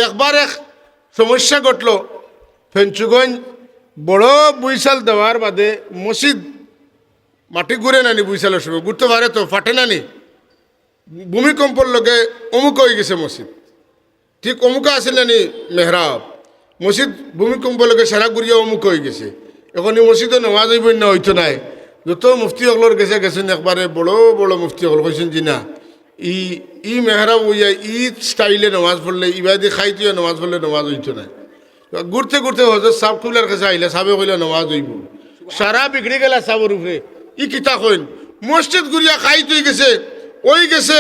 একবার এক সমস্যা ঘটল। ফেঞ্চুগঞ্জ বড় বুইশাল দেওয়ার বাদে মসজিদ মাটি ঘুরে নানি, বুইশালের সময় ঘুরতে পারে তো ফাটে নানি, ভূমিকম্পর লগে অমুক হয়ে গেছে মসজিদ। ঠিক অমুক আসেন নানি মেহরাব, মসজিদ ভূমিকম্প লগে সারা ঘুরিয়া অমুক হয়ে গেছে। এখন এই মসজিদে নামাজ হইব না, হইতো নাই। যত মুফতি হকলর গেছেন একবারে বড় বড় মুফতি হকল কইছেন জি না, ই মেহরাব হইয়া ই স্টাইলে নামাজ পড়লে, ইবাদি খাইতে নামাজ পড়লে নামাজ হইতো না। ঘুরতে ঘুরতে হজরত সাহেব কুলার কাছে আইলে, সাহেবে কইলে নামাজ হইব। সারা বিগড়ে গেলা সাবর উপরে। ই কিতা কইন, মসজিদ ঘুরিয়া খাইত হয়ে গেছে, ওই গেছে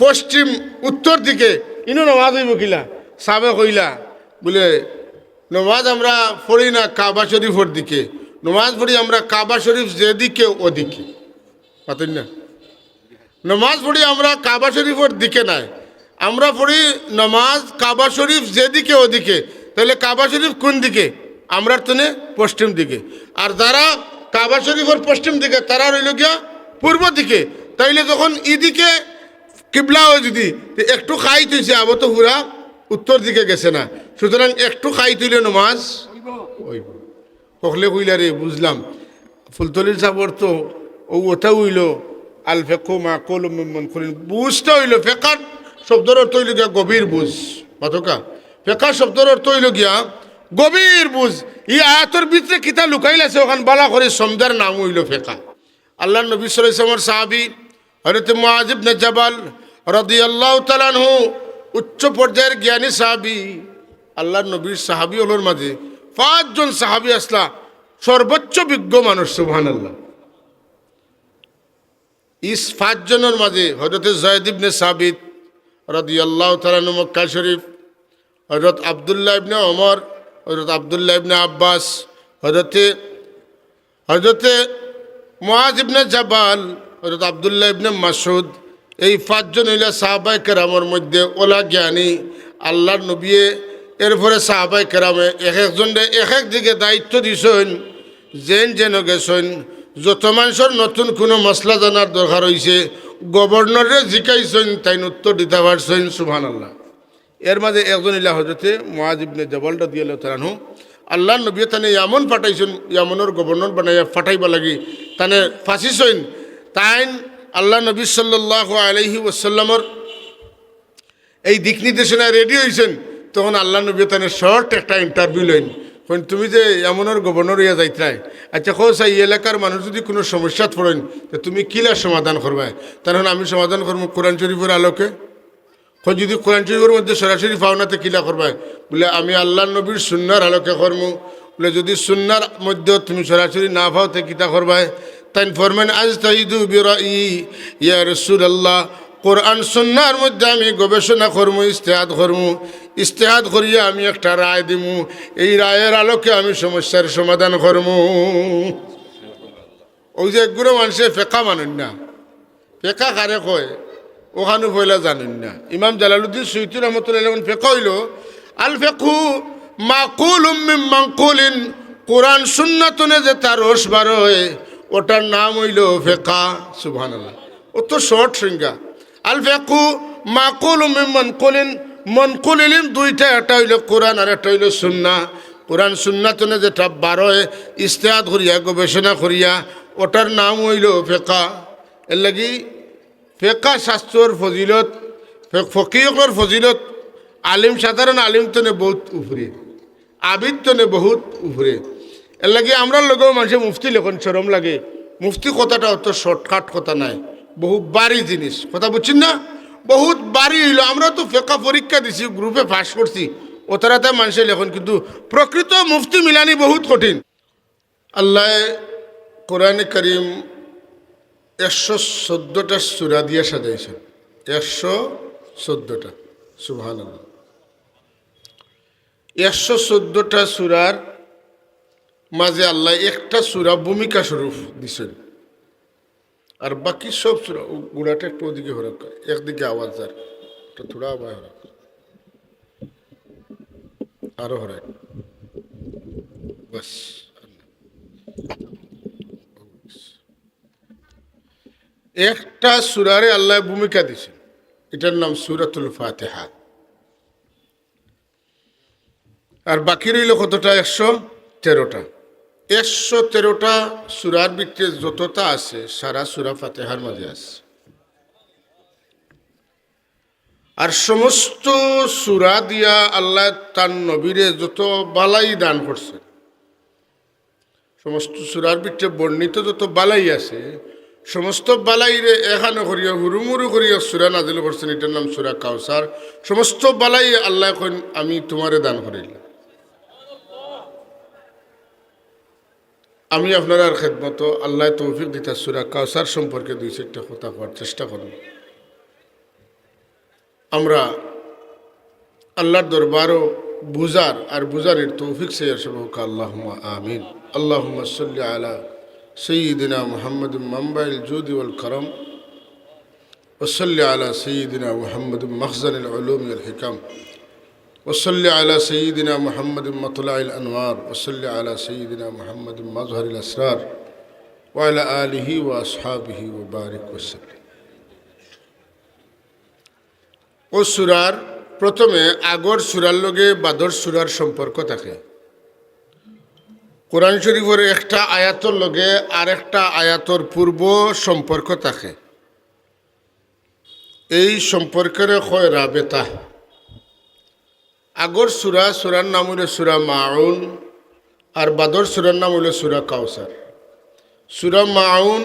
পশ্চিম উত্তর দিকে, ইনো নামাজ হইব কিলা? সাহেবে কইলা বলে নামাজ আমরা পড়ি না কাবা শরীফের দিকে, নামাজ পড়ি আমরা কাবা শরীফ যেদিকে ওদিকে। পাতেন না, নামাজ পড়ি আমরা কাবা শরীফের দিকে নাই, আমরা পড়ি নামাজ কাবা শরীফ যেদিকে ওদিকে। তাহলে কাবা শরীফ কোন দিকে? আমরা তো পশ্চিম দিকে। আর যারা কাবা শরীফের পশ্চিম দিকে তারা রইল গিয়া পূর্ব দিকে। তাইলে যখন ইদিকে কিবলা হয় যদি একটু খাই তুইছে, আবার তো পুরা উত্তর দিকে গেছে না, সুতরাং একটু খাই তুইলে নামাজ হইব। কখলে কইলা রে বুঝলাম। ফুলতলির সাবর তো ওটা হইল আল ফেকু মা কল মন করিন, বুঝটা হইল ফেকার শব্দের অর্থ হইল গিয়া গভীর বুঝ। মাতকা ফেকার শব্দের অর্থ হইল গিয়া গভীর বুঝ। ই আয়াতর ভিতরে কিতা লুকাইল আছে ওখান বালা করে সমদার নাম হইল ফেকা। আল্লাহ নবী সাল্লাল্লাহু আলাইহি ওয়াসাল্লামের সাহাবী হযরত মুআয ইবনে জাবাল রাদিয়াল্লাহু তাআলা আনহু উচ্চ পর্যায়ের জ্ঞানী সাহাবী। আল্লাহর নবীর সাহাবী হলোর মাঝে 5 জন সাহাবী আসলা সর্বোচ্চ বিজ্ঞ মানুষ। সুবহানাল্লাহ। ইস 5 জনের মাঝে হযরত যায়েদ ইবনে সাবিত রাদিয়াল্লাহু তাআলা আনহু মক্কা শরীফ, হযরত আব্দুল্লাহ ইবনে ওমর, হযরত আব্দুল্লাহ ইবনে আব্বাস, হযরত মুআয ইবনে জাবাল, হযরত আব্দুল্লাহ ইবনে মাসউদ, এই 5 জন হইলা সাহাবায়ে কেরামের মধ্যে ওলা জ্ঞানী আল্লাহর নবী। এরপরে সাহাবায়ে কেরামে এক একজনে এক এক দিকে দায়িত্ব দিছেন, যেন গেছেন। যত মানুষের নতুন কোনো মশলা জানার দরকার হয়েছে গভর্নরে জিকাইছেন, তাই উত্তর দিতে পারছেন। সুবহানাল্লাহ। এর মাঝে একজন ইলা হযরতে মুআয ইবনে জাবাল রাদিয়াল্লাহু তাআলা আনহু আল্লাহর নবী তানে ইয়ামন পাঠাইছেন, ইয়ামনের গভর্নর বানাইয়া পাঠাইবা লাগি তানে ফাঁসিছেন। তাই আল্লাহ নবী সাল্লাল্লাহু আলাইহি ওয়াসাল্লামের এই দিক নির্দেশনায় রেডি হয়েছেন। তখন আল্লাহ নবী তানে শর্ট একটা ইন্টারভিউ লইন। তুমি যে এমনের গভর্নর হইয়া যাইতাই, আচ্ছা খোঁজ এই এলাকার মানুষ যদি কোনো সমস্যাত পড়েন তো তুমি কিলা সমাধান করবা? তখন আমি সমাধান করবো কোরআন শরীফের আলোকে। খোঁজ যদি কোরআন শরীফের মধ্যে সরাসরি পাওনাতে কিলা করবা? বলে আমি আল্লাহ নবীর সুন্নার আলোকে করবো। বলে যদি সুন্নার মধ্যে তুমি সরাসরি না পাও তো কিতা করবা? তাই ফরমান আজ তাইদু বিরাই ইয়া রাসূলুল্লাহ, কোরআন সুন্নার মধ্যে আমি গবেষণা করবো, ইস্তেহাদ করবো। ইস্তেহাদ করিয়া আমি একটা রায় দিমু, এই রায়ের আলোকে আমি সমস্যার সমাধান করবো। ওই যে একগুলো মানুষে ফেকা মানেন না, ফেকা কারে কয় ওখানে পয়লা জানেন না। ইমাম জালালউদ্দিন সুয়ুতী রহমাতুল্লাহ আলাইহি ফেকা হইল আল ফেকু মাকুলুম মিন মানকুলিন, কোরআন সুন্নাতনে যে তার রস বার হয় ওটার নাম হইল ফেকা। সুবহানাল্লাহ। ও তো শর্ট সংজ্ঞা। আল ফেকু মাকুলুম মিন মানকুলিন, মনকুল ইলম দুইটা, একটা হইল কোরআন আর একটা হইল সুন্নাহ। কোরআন সুন্নাতনে যেটা বার হয় ইস্তেহাদ করিয়া গবেষণা করিয়া ওটার নাম হইল ফেকা। এর লাগি ফেকা শাস্ত্রর ফজিলত, ফকিহর ফজিলত আলিম, সাধারণ আলিম তনে বহুত উপরে, আবিদ তনে বহুত উপরে। এর লাগে আমরা লগেও মানুষের মুফতি লেখন চরম লাগে। মুফতি কথাটা অত শর্টকাট কথা নাই, বহু বাড়ি জিনিস। কথা বুঝছেন না? বহুত বাড়ি হইল। আমরা তো ফেকা পরীক্ষা দিছি, গ্রুপে পাস করছি, ওতারাতে মানুষের লেখন, কিন্তু প্রকৃত মুফতি মিলানি বহুত কঠিন। আল্লাহ কোরআনে করিম 114টা সূরা দিয়ে সাজাইছেন। 114টা। সুবহানাল্লাহ। 114টা সূরার মাঝে আল্লাহ একটা সূরা ভূমিকা স্বরূপ দিছেন, আর বাকি সব সূরা গুড়াটা একটু ওদিকে হরক, একদিকে আওয়াজ যার থোড়া আওয়াজ হরক, আরো হরক, বাস। একটা সূরারে আল্লাহ ভূমিকা দিছেন, এটার নাম সূরাতুল ফাতিহা। আর বাকি রইল কতটা? 113টা। 113টা সূরার ভিতরে যতটা আছে সারা সূরা ফাতিহার মাঝে আছে। আর সমস্ত সূরা দিয়া আল্লাহ তার নবীরে যত বালাই দান করছে, সমস্ত সূরার ভিতরে বর্ণিত যত বালাই আছে, সমস্ত বালাইরে এখানে করিয়া হুরুমুরু করিয়া সূরা নাজিল করছেন। এটার নাম সূরা কাউসার। সমস্ত বালাই আল্লাহ কইন আমি তোমারে দান করিলাম। আমি আপনার খেদমত আল্লাহ তৌফিক দিতা সূরা কাউসার সম্পর্কে 2-4টা কথা করার চেষ্টা করব। আমরা আল্লাহর দরবারও বুঝার আর বুঝারের তৌফিক সে আসবক। আল্লাহুম্মা আমিন। আল্লাহুম্মা সাল্লি আলা সাইয়্যিদিনা মুহাম্মাদিন মানবাইল জুদি ওয়াল কারাম ওয়া সাল্লি আলা সাইয়্যিদিনা মুহাম্মাদিন মাখজানিল উলুমি ওয়াল হিকাম ওয়া সাল্লি আলা সাইয়্যিদিনা মুহাম্মাদিন মাতলাইল আনওয়ার ওয়া সাল্লি আলা সাইয়্যিদিনা মুহাম্মাদিন মাজহারিল আসরার ওয়া আলা আলিহি ওয়া আসহাবিহি ওয়া বারিক ওয়া সাল্লিম। ও সূরার প্রথমে আগর সূরার লগে বাদর সূরার সম্পর্ক থাকে। কোরআন শরীফের একটা আয়াতর লগে আর একটা আয়াতর পূর্ব সম্পর্ক থাকে। এই সম্পর্কের হয় রাবেতা। আগর সূরার নাম হইল সূরা মাউন, আর বাদর সূরার নাম হইল সূরা কাউসার। সূরা মাউন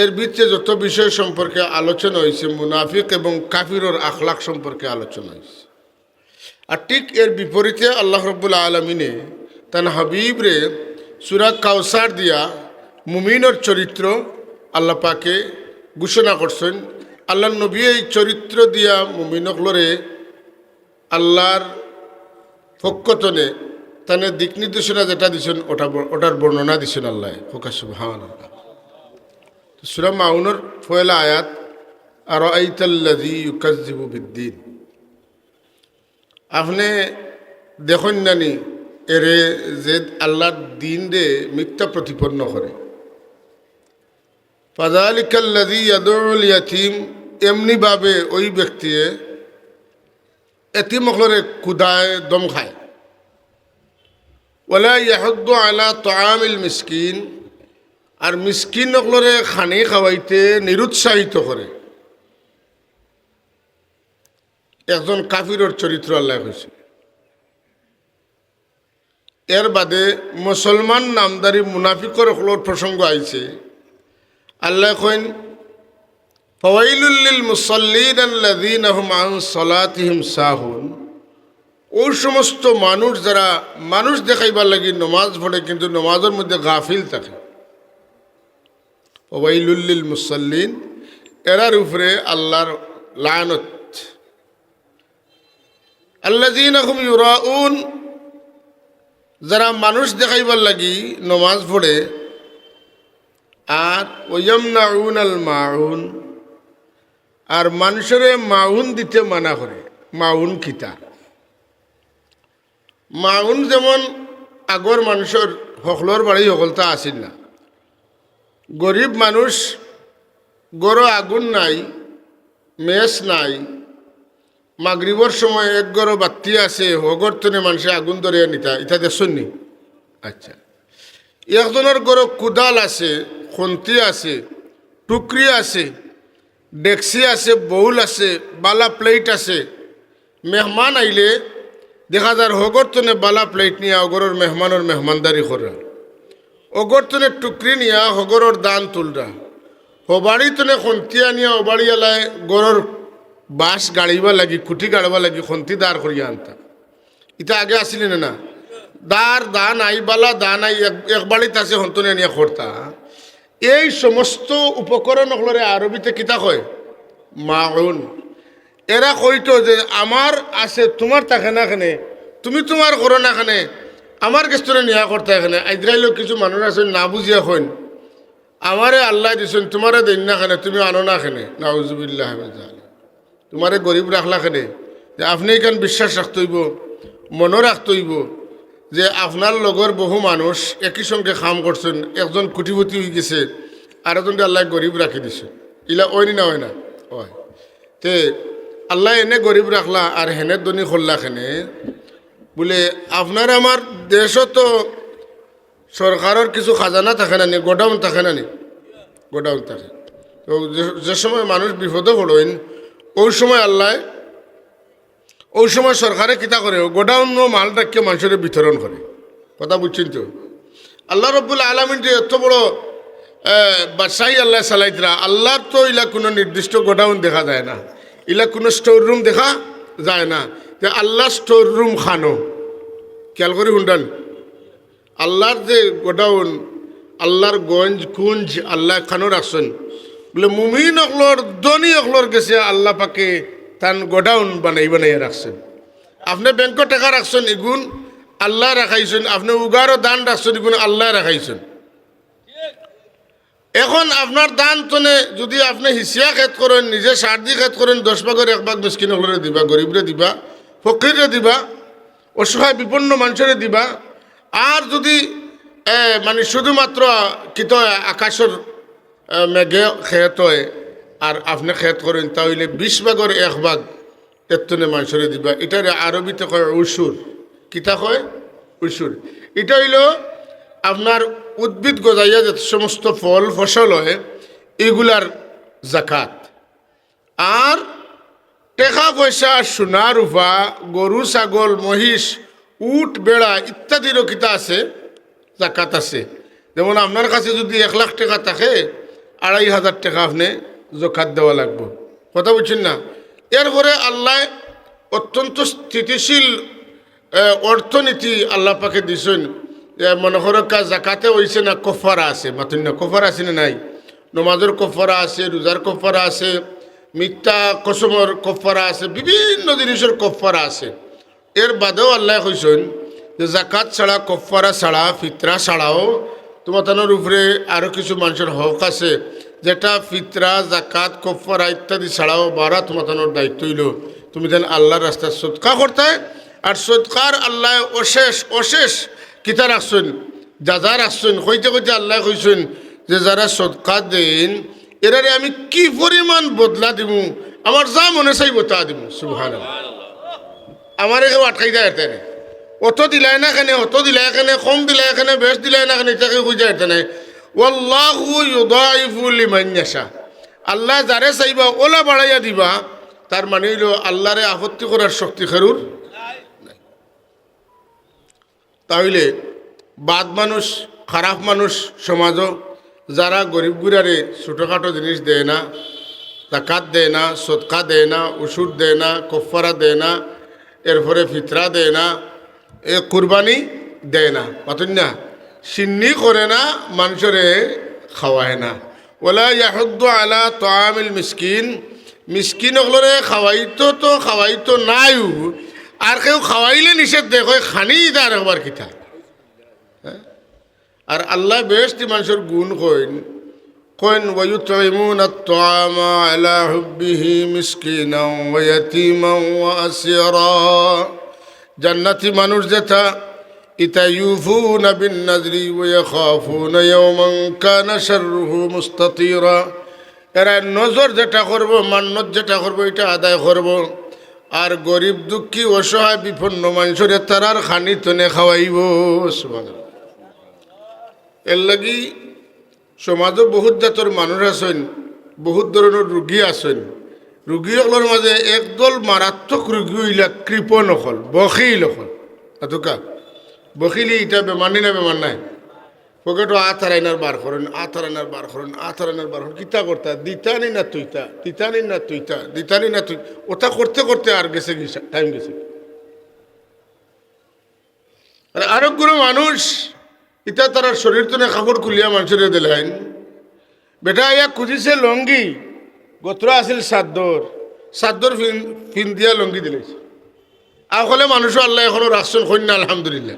এর ভিতরে যত বিষয় সম্পর্কে আলোচনা হয়েছে, মুনাফিক এবং কাফিরের আখলাক সম্পর্কে আলোচনা হয়েছে। আর ঠিক এর বিপরীতে আল্লাহ রাব্বুল আলামিনে তার হাবিবরে সূরা কাউসার দিয়া মুমিনের চরিত্র আল্লাহ পাকে ঘোষণা করছেন। আল্লাহর নবী এই চরিত্র দিয়া মুমিনকলরে আল্লাহর পক্ষতনে তানে দিক নির্দেশনা যেটা দিছেন ওটার বর্ণনা দিছেন আল্লাহ। হোকা সুবহানাল্লাহ। সূরা মাউনের পয়লা আয়াত, আরাআইতাল্লাযী ইউকাজ্জিবু বিদ্দীন। আপনি দেখুন নানি এরে যে আল্লাহর দিন রে মিথ্যা প্রতিপন্ন করে। ফাযালিকাল্লাযী ইয়াদউল ইয়াতীম, এমনিভাবে ওই ব্যক্তি এতিমকলরে কুদায় দম খায়। ওয়ালা ইয়াহুদ্দু আলা তাআমিল মিসকিন, আর মিসকিনকলরে খানি খাওয়াইতে নিরুৎসাহিত করে। একজন কাফিরের চরিত্র আল্লাহ কইছে। এর বাদে মুসলমান নামদারি মুনাফিকর হলোর প্রসঙ্গ আইছে। আল্লাহ কইন ফাওয়াইলুল লিল মুসাল্লিন আল্লাযীনা হুম আন সালাতিহিম সাহুন। ওই সমস্ত মানুষ যারা মানুষ দেখাইবার লাগি নমাজ পড়ে কিন্তু নমাজের মধ্যে গাফিল থাকে। ফাওয়াইলুল লিল মুসাল্লিন, এরার উপরে আল্লাহর লানত। আল্লাযীনা হুম ইউরাউন, যারা মানুষ দেখাইবার লাগি নমাজ পড়ে। আর ওয়ায়ামনাউনাল মাউন, আর মানুষের মাউন দিতে মানা করে। মাউন কিতা? মাউন যেমন আগর মানুষের হকলর বাড়ি হকলতা আসিল না। গরিব মানুষ, গড় আগুন নাই, মেস নাই, মাগরিবর সময় এক গড় বাতি আছে, হগর তনে মানুষে আগুন ধরে নিতা, ইটা দেখছনি? আচ্ছা, একজনের গড় কুদাল আছে, খন্তি আছে, টুকরি আছে, ডেক্সি আছে, বউল আছে, বালা প্লেট আছে। মেহমান আইলে দেখা যার হগর তনে বালা প্লেট নিয়ে অগরের মেহমানের মেহমানদারি করে, অগর তনে টুকরি নিয়া হগরের দান তুলরা, হবাড়ি তনে খন্তিয়া নিয়া ওবাড়ি এলায় গড়ের বাঁশ গাড়িবা লাগি, কুটি গাড়বা লাগি খন্তি দাঁড় করিয়া আনতা। ইটা আগে আসিলেন না? দা নাই, বালা দা নাই, এক বাড়িতে আছে হন্তনে নিয়ে করতা। এই সমস্ত উপকরণ হলরে আরবিতে কিতা কয়? মাউন। এরা কইতো যে আমার আছে, তোমার থাকে না এখানে, তুমি তোমার করো না এখানে, আমার গেস্তরে নিয়া করতে এখানে। আইদ্রাইলেও কিছু মানুষ আছে না বুঝিয়া কইন আমারে আল্লাহ দিছেন, তোমারে দেন না এখানে, তুমি আনো না এখানে। নাউজুবিল্লাহ। তোমারে গরিব রাখলা কেনে? যে আপনি এখান বিশ্বাস রাখতে হইব, মনে রাখতে হইব যে আপনার লগর বহু মানুষ একই সঙ্গে কাম করছেন, একজন কোটিপতি হয়ে গেছে আর একজনকে আল্লাহ গরিব রাখি দিছে। ইলা ওই না হয় না? হয়। তে আল্লাহ এনে গরিব রাখলা আর হেনে দনি করলা খেনে, বলে আপনার আমার দেশও তো সরকারের কিছু খাজানা থাকে না নি, গোডাউন থাকে না নি, গোডাউন থাকে। তো যে সময় মানুষ বিপদে পড়েন ওই সময় আল্লাহ, ওই সময় সরকারে কিতা করে গোডাউন মাল রাখিয়ে মানুষের বিতরণ করে। কথা বুঝছেন তো? আল্লাহ রব্বুল আলমিন যে এত বড় বাদশাহী আল্লাহ চালাইতরা, আল্লাহর তো ইলা কোনো নির্দিষ্ট গোডাউন দেখা যায় না, ইলা কোনো স্টোর রুম দেখা যায় না। যে আল্লাহ স্টোর রুম খানো খেয়াল করে শুনটান, আল্লাহর যে গোডাউন, আল্লাহর গঞ্জ কুঞ্জ আল্লাহ খানো রাখছেন। বলে মুমিন অকলর ধনী অকলর গেছে আল্লাহ পাকে তান গোডাউন বানাই রাখছেন। আপনি ব্যাংকত টাকা রাখছেন, এগুন আল্লাহ রাখাইছেন। আপনি উগারও দান রাখছেন, এগুন আল্লাহ রাখাইছেন। এখন আপনার দান তনে যদি আপনি হিসিয়া খেত করেন, নিজে সার দিয়ে খেত করেন, 10 ভাগের 1 ভাগ মিসকিন হলরে দিবা, গরিবরে দিবা, ফকিরে দিবা, অসহায় বিপন্ন মানুষের দিবা। আর যদি মানে শুধুমাত্র কিত আকাশের মেঘে খেত হয় আর আপনি খেত করেন, তাহলে 20 ভাগের 1 ভাগ এতনে মানুষের দিবা। এটার আরবিতে কয় উসুর। কিতা কয়? উসুর। এটা হইল আপনার উদ্ভিদ গজাইয়া যে সমস্ত ফল ফসল হয় এগুলার জাকাত। আর টাকা পয়সা, সোনা রূপা, গরু ছাগল মহিষ, উট বেড়া ইত্যাদিরও কিতা আছে, জাকাত আছে। যেমন আপনার কাছে যদি 1 লাখ টাকা থাকে, 2,500 টাকা আপনি জাকাত দেওয়া লাগবে। কথা বুঝছেন না? এরপরে আল্লাহ অত্যন্ত স্থিতিশীল অর্থনীতি আল্লাহ পাকে দিছেন। মনে করো জাকাতে হইছে না, কফারা আছে, মাতুন না, কফারা আছে না নাই? নমাজের কফারা আছে, রোজার কফারা আছে, মিথ্যা কসমর কফারা আছে, বিভিন্ন জিনিসের কফারা আছে। এর বাদেও আল্লাহ কইছেন যে জাকাত ছাড়া, কফারা ছাড়া, ফিতরা ছাড়াও তোমার তানোর উপরে আরও কিছু মানুষের হক আছে, যেটা ফিতরা, জাকাত, কফারা ইত্যাদি ছাড়াও বারা তোমার তানোর দায়িত্ব হইল তুমি যেন আল্লাহর রাস্তায় সদকা করতে। আর সদকার আল্লাহ অশেষ অশেষ কিতা রাখছেন, যা রাখছেন। কইতে কইতে আল্লাহ কইছেন যে যারা সদকা দেন এরারে আমি কি পরিমাণ বদলা দিব, আমার যা মনে চাইব তা দিব। সুবহানাল্লাহ। আমার কেউ আটকাই দেয় এখানে, অত দিলাই না কেন, অত দিলাই এখানে, কম দিলাই এখানে, বেশ দিলাই না কেন, এটাকে বুঝা এখানে। ওয়াল্লাহু ইউদাইফু লিমান ইয়াশা। আল্লাহ যারে চাইবা ওলা বাড়াইয়া দিবা। তার মানে হইল আল্লাহরে আপত্তি করার শক্তি খেরুর নাই। তাহলে বাদ মানুষ, খারাপ মানুষ সমাজও যারা গরিব গুড়ারে ছোটোখাটো জিনিস দেয় না, জাকাত দেয় না, সদকা দেয় না, উসুর দেয় না, কফারা দেয় না, এরপরে ফিতরা দেয় না, কুরবানি দেয় না, পাতুন না, সিন্নি করে না, মানুষরে খাওয়ায় না। ওলা ইয়াহুদ্দু আলা তাআমিল মিসকিন। মিসকিন ওগুলোরে খাওয়াইতো নাইও, আর কেউ খাওয়াইলে নিষেধ দেয়, কয় খানি তার একবার কিতা। আর আল্লাহ বেশটি মানুষের গুণ কইন ওয়ায়ুতঈমুনা আত-তাআমা আলা হুব্বিহি মিসকিনাও ওয়া ইয়াতীমান ওয়া আসীরা। জান্নাতি মানুষ যেটা ইতা ইউফুনা বিন নাযরি ওয়া ইয়াখাফুনা ইয়াওমান কানা শাররুহু মুস্তাতীরা। এরা নজর যেটা করব, মান্নত যেটা করব, এটা আদায় করব। আর গরিব দুঃখী অসহায় বিপন্ন মানুষের তারার খানি তনে খাওয়াইব। সুবহানাল্লাহ। এর লাগি সমাজও বহুত জাতর মানুষ আছেন, বহুত ধরনের রুগী আছেন। রুগীসকলের মাঝে একদল মারাত্মক রুগী হইলা কৃপণ অকল, বখিল অকল। এতকা বখিলি এটা বেমার না বেমার নাই, পকেটও আনার বার করেন, আনার বার করেন, আনার বার করেন, কিতা করতা দিতানি না তুইতা, দিতানি না তুইতা, দিতানি না তুই, ওটা করতে করতে আর গেছে টাইম গেছে। আরো কোনো মানুষ ইটা তারা শরীর তো কাপড় খুলিয়া মানুষের দিলেন। বেটা ইয়া খুঁজিছে লঙ্গি, গোত্র আছিল সাদ্দর ফিন দিয়া লঙ্গি দিলেছে। আসলে মানুষও আল্লাহ এখনো রাখছেন, কন্যা আলহামদুলিল্লাহ।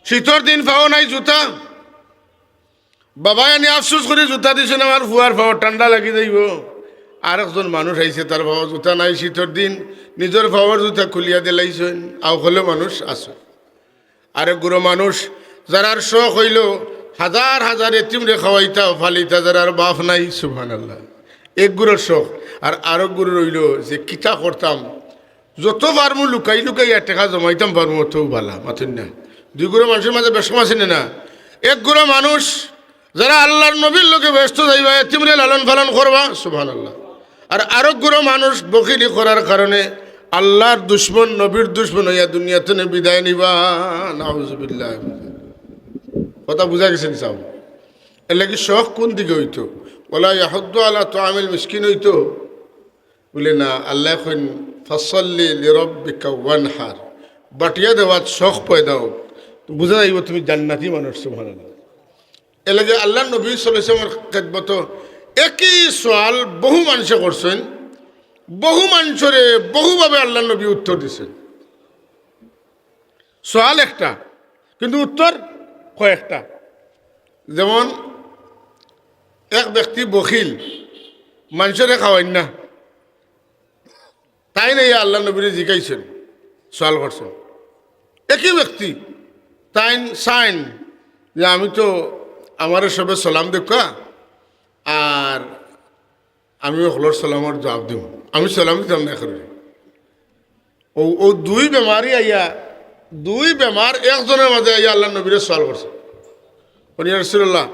শীতর দিন পাও নাই জুতা, বাবাই আনি আফসোস করে জুতা দিছেন, আমার ফুয়ার পাও ঠান্ডা লাগি যাইব। আর একজন মানুষ আইছে, তার পাও জুতা নাই শীতর দিন, নিজের পাওয়ার জুতা খুলিয়া দিলাইছেন। আসলে মানুষ আছে। আরেক গুরু মানুষ যারার শখ হইল হাজার হাজার এতিমরে খাওয়াইতা ফালিতা, যারার বাপ নাই। সুবহানাল্লাহ। এক গুরুর শখ। আর আরেক গুরু রইল যে কিতা করতাম, যত পারমু লুকাই লুকাই আর টাকা জমাইতাম পারমু অতও ভালা মাথুন না। দুই গুড়ো মানুষের মাঝে বেশম আছে না, এক গুড়ো মানুষ যারা আল্লাহর নবীর লোকে ব্যস্ত যাইবা এতিমরে লালন পালন করবা সুবহানাল্লাহ। আর আরো গুড়ো মানুষ বকিলি করার কারণে আল্লাহর দুশ্মন নবীর দুশ্মন হইয়া দুনিয়াতে বিদায় নিবা। নাউজুবিল্লাহ। কথা বুঝা গেছেন সাহ? এর লাগি শখ কোন দিকে হইতো? ওলা ইয়াহুদ্দু আলা তুআমিল মিসকিন হইতো বলে না। আল্লাহ কইন ফাসাল্লি লিরাব্বিকা ওয়ানহার, বাটিয়া দেওয়াত শখ পয়দা হোক, বুঝা যাইব তুমি জান্নাতি মানুষ সুবহানাল্লাহ। এর লাগে আল্লাহ নবী সাল্লাল্লাহু আলাইহি ওয়াসাল্লামের খেদমত একই সওয়াল বহু মানুষে করছেন, বহু মানুষরে বহুভাবে আল্লাহ নবী উত্তর দিছেন। সওয়াল একটা কিন্তু উত্তর কয়েকটা। যেমন এক ব্যক্তি বখিল, মানুষরে খাওয়াইন না, তাই নাই আল্লাহ নবীরে জিজ্ঞাইছেন, সওয়াল করছেন। একই ব্যক্তি তাই সাইন যে আমি তো আমার সবে সালাম দেখা আর আমি হলোর সালামর জবাব দিব, আমি সালাম দিতাম না করে। ও দুই বেমারি আইয়া, দুই বেমার একজনের মাঝে আইয়া আল্লাহ নবীরে সওয়াল করছে, ইয়া রাসূলুল্লাহ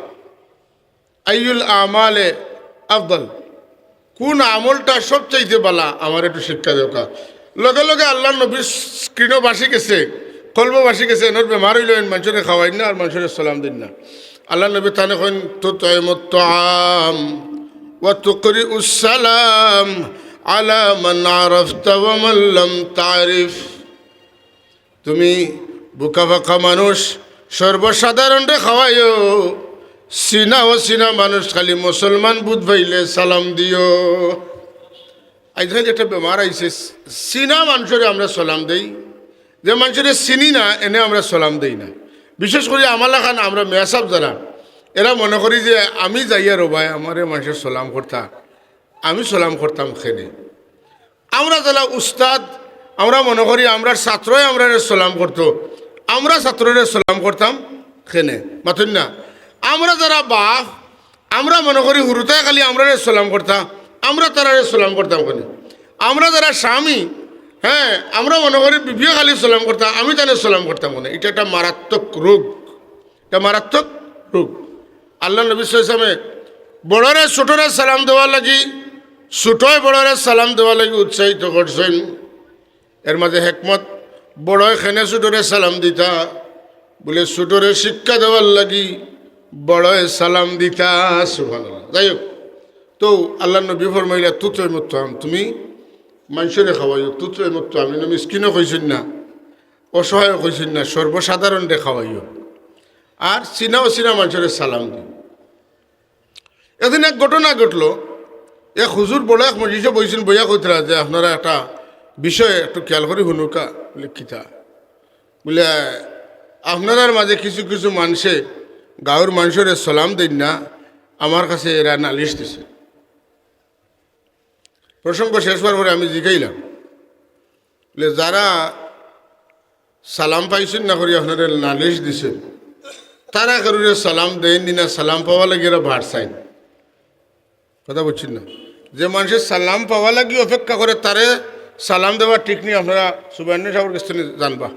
আইয়ুল আমালে আফদল, কোন আমলটা সবচাইতে বালা আমার একটু শিক্ষা দেওয়া। লগে লগে আল্লাহ নবীর স্ক্রিনও বাসি গেছে, কলব বাসি গেছে, এনার বেমার হইল মানুষের খাওয়াই না আর মানুষের সালাম দিন না। আল্লাহ নবী তানে কইন তো তুতিমুত তুআম ওয়া তুকরিউস সালাম আলা মান আরাফতা ওয়া মান লাম তারিফ। তুমি বুকা ফাঁকা মানুষ সর্বসাধারণে খাওয়াইও, সিনা ও সিনা মানুষ খালি মুসলমান বুধ ভাইলে সালাম দিও। আজকাল একটা বেমার আইছে, সিনা মানুষের আমরা সালাম দেই, যে মানুষের চিনি না এনে আমরা সালাম দেই না। বিশেষ করে আমালা খান আমরা মেয়াসাব যারা, এরা মনে করি যে আমি যাইয়া রবাই আমার মানুষের সালাম করতা, আমি সালাম করতাম খেনে। আমরা যারা উস্তাদ আমরা মনে করি আমরা ছাত্রই আমরা সালাম করতো, আমরা ছাত্রের সালাম করতাম খেনে মাথুন না। আমরা যারা বাপ আমরা মনে করি হুরুতায় খালি আমরা সালাম করতাম, আমরা তারা সালাম করতাম কেনে। আমরা যারা স্বামী, হ্যাঁ আমরা মনে করি বিবিও খালি সালাম করতাম, আমি তাদের সালাম করতাম মনে। এটা একটা মারাত্মক রোগ, এটা মারাত্মক রোগ। আল্লাহ নবী সাল্লাল্লাহু আলাইহি ওয়াসাল্লাম বড়রে ছোটরে সালাম দেওয়ার লাগি, ছোটয় বড়রে সালাম দেওয়ার লাগি উৎসাহিত করছেন। এর মাঝে হেকমত বড়য় খেনে ছোটরে সালাম দিতা, বলে ছোটরে শিক্ষা দেওয়ার লাগি বড়য় সালাম দিতা সুবহানাল্লাহ। যাই হোক, তো আল্লাহ নবী ফরমাইলা তুতিমুত তুআম, তুমি মানুষের খাওয়াইও, তুতিমুত তুআম। মিসকিনও কইছেন না, অসহায় কইছেন না, সর্বসাধারণে খাওয়াইও আর চিনা অচিনা মানুষের সালাম দিও। এদিন এক ঘটনা ঘটলো, এক হুজুর বড় এক মসজিদে বইছেন, বইয়া কইতরা যে আপনারা একটা বিষয় একটু খেয়াল করে শুনুকা। বলে কিতা? বলে আপনার মাঝে কিছু কিছু মানুষে গাঁৱৰ মানুষের সালাম দেন না, আমার কাছে এরা নালিশ দিছে। প্রসঙ্গ শেষ হওয়ার পরে আমি জিজ্ঞাইলাম, বলে যারা সালাম পাইছেন না করি আপনাদের নালিশ দিছে, তারা কারুরে সালাম দেন না, সালাম পাওয়া লাগে এরা ভাট চাইন। কথা বুঝছেন না? যে মানুষের সালাম পাওয়া লাগি অপেক্ষা করে তারে সালাম দেওয়া ঠিক নেই। আপনারা সুবহান সাহেবের কাছ থেকে জানবা।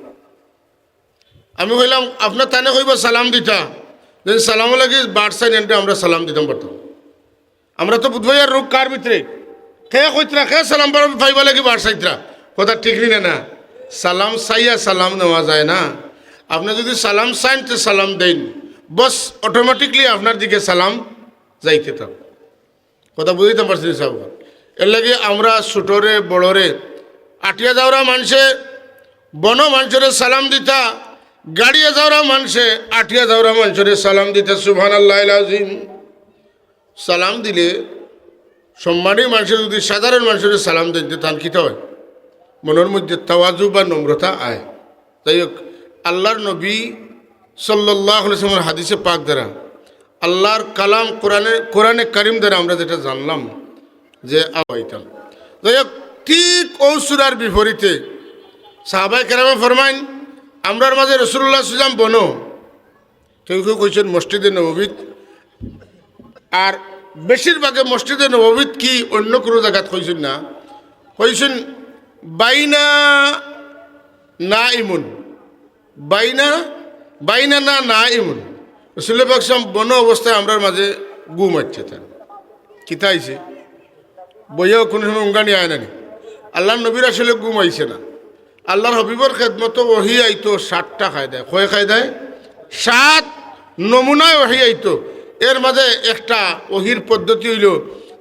আমি কইলাম আপনার তানে কইব সালাম দিতা, যে সালাম লাগি বাট চাইন এনতে আমরা সালাম দিতাম পারতাম। আমরা তো বুধবাইয়ার রোগ কার ভিতরে কে কইতরা, কে সালাম পাইবা লাগি বাট চাইতরা। কথা ঠিক নেই না? সালাম চাইয়া সালাম নেওয়া যায় না। আপনি যদি সালাম চাইন তো সালাম দেন, বস অটোমেটিকলি আপনার দিকে সালাম যাইতে থাক। কথা বুঝতে পারছি সব। এর লাগে আমরা ছোটরে বড়রে আটিয়া যাওয়া মানুষে বন মানুষের সালাম দিতা, গাড়িয়ে যাওয়া মানুষে আটিয়া যাওয়া মানুষের সালাম দিতে সুবহানাল্লাহিল আযীম। সালাম দিলে সম্মানী মানুষের যদি সাধারণ মানুষের সালাম দিতে তান কিতা হয়? মনের মধ্যে তাওয়াজু বা নম্রতা আয়। তাই হোক, আল্লাহর নবী সাল্লাল্লাহু আলাইহি ওয়াসাল্লামের হাদিসে পাক দ্বারা, আল্লাহর কালাম কোরআনে কারিম দ্বারা আমরা যেটা জানলাম যে আওয়াইতাম। যাই হোক, ঠিক ও সূরার বিপরীতে সাহাবায়ে কেরামে ফরমাইন আমরার মাঝে রাসূলুল্লাহ সাল্লাল্লাহু আলাইহি ওয়াসাল্লাম বনো। কেউ কেউ কইছেন মসজিদে নববীত, আর বেশিরভাগে মসজিদে নববীত কি অন্য কোনো জায়গাত কইছেন না, কইছেন বাইনা না ইমুন, বাইনা বাইনা না না ইমুন। রসুল পাকসাম বন অবস্থায় আমরার মাঝে গুম আছে তার কিতা আইছে বইয়াও কোনো সময় উঙ্গানি আয় নানি। আল্লাহ নবীর আসলে গুম আইছে না। আল্লাহর হবিবর খেদমতো ওহি আইতো 60টা খায়দায়, কয় খায়দায়? 7 নমুনায় ওহি আইতো। এর মাঝে একটা ওহির পদ্ধতি হইল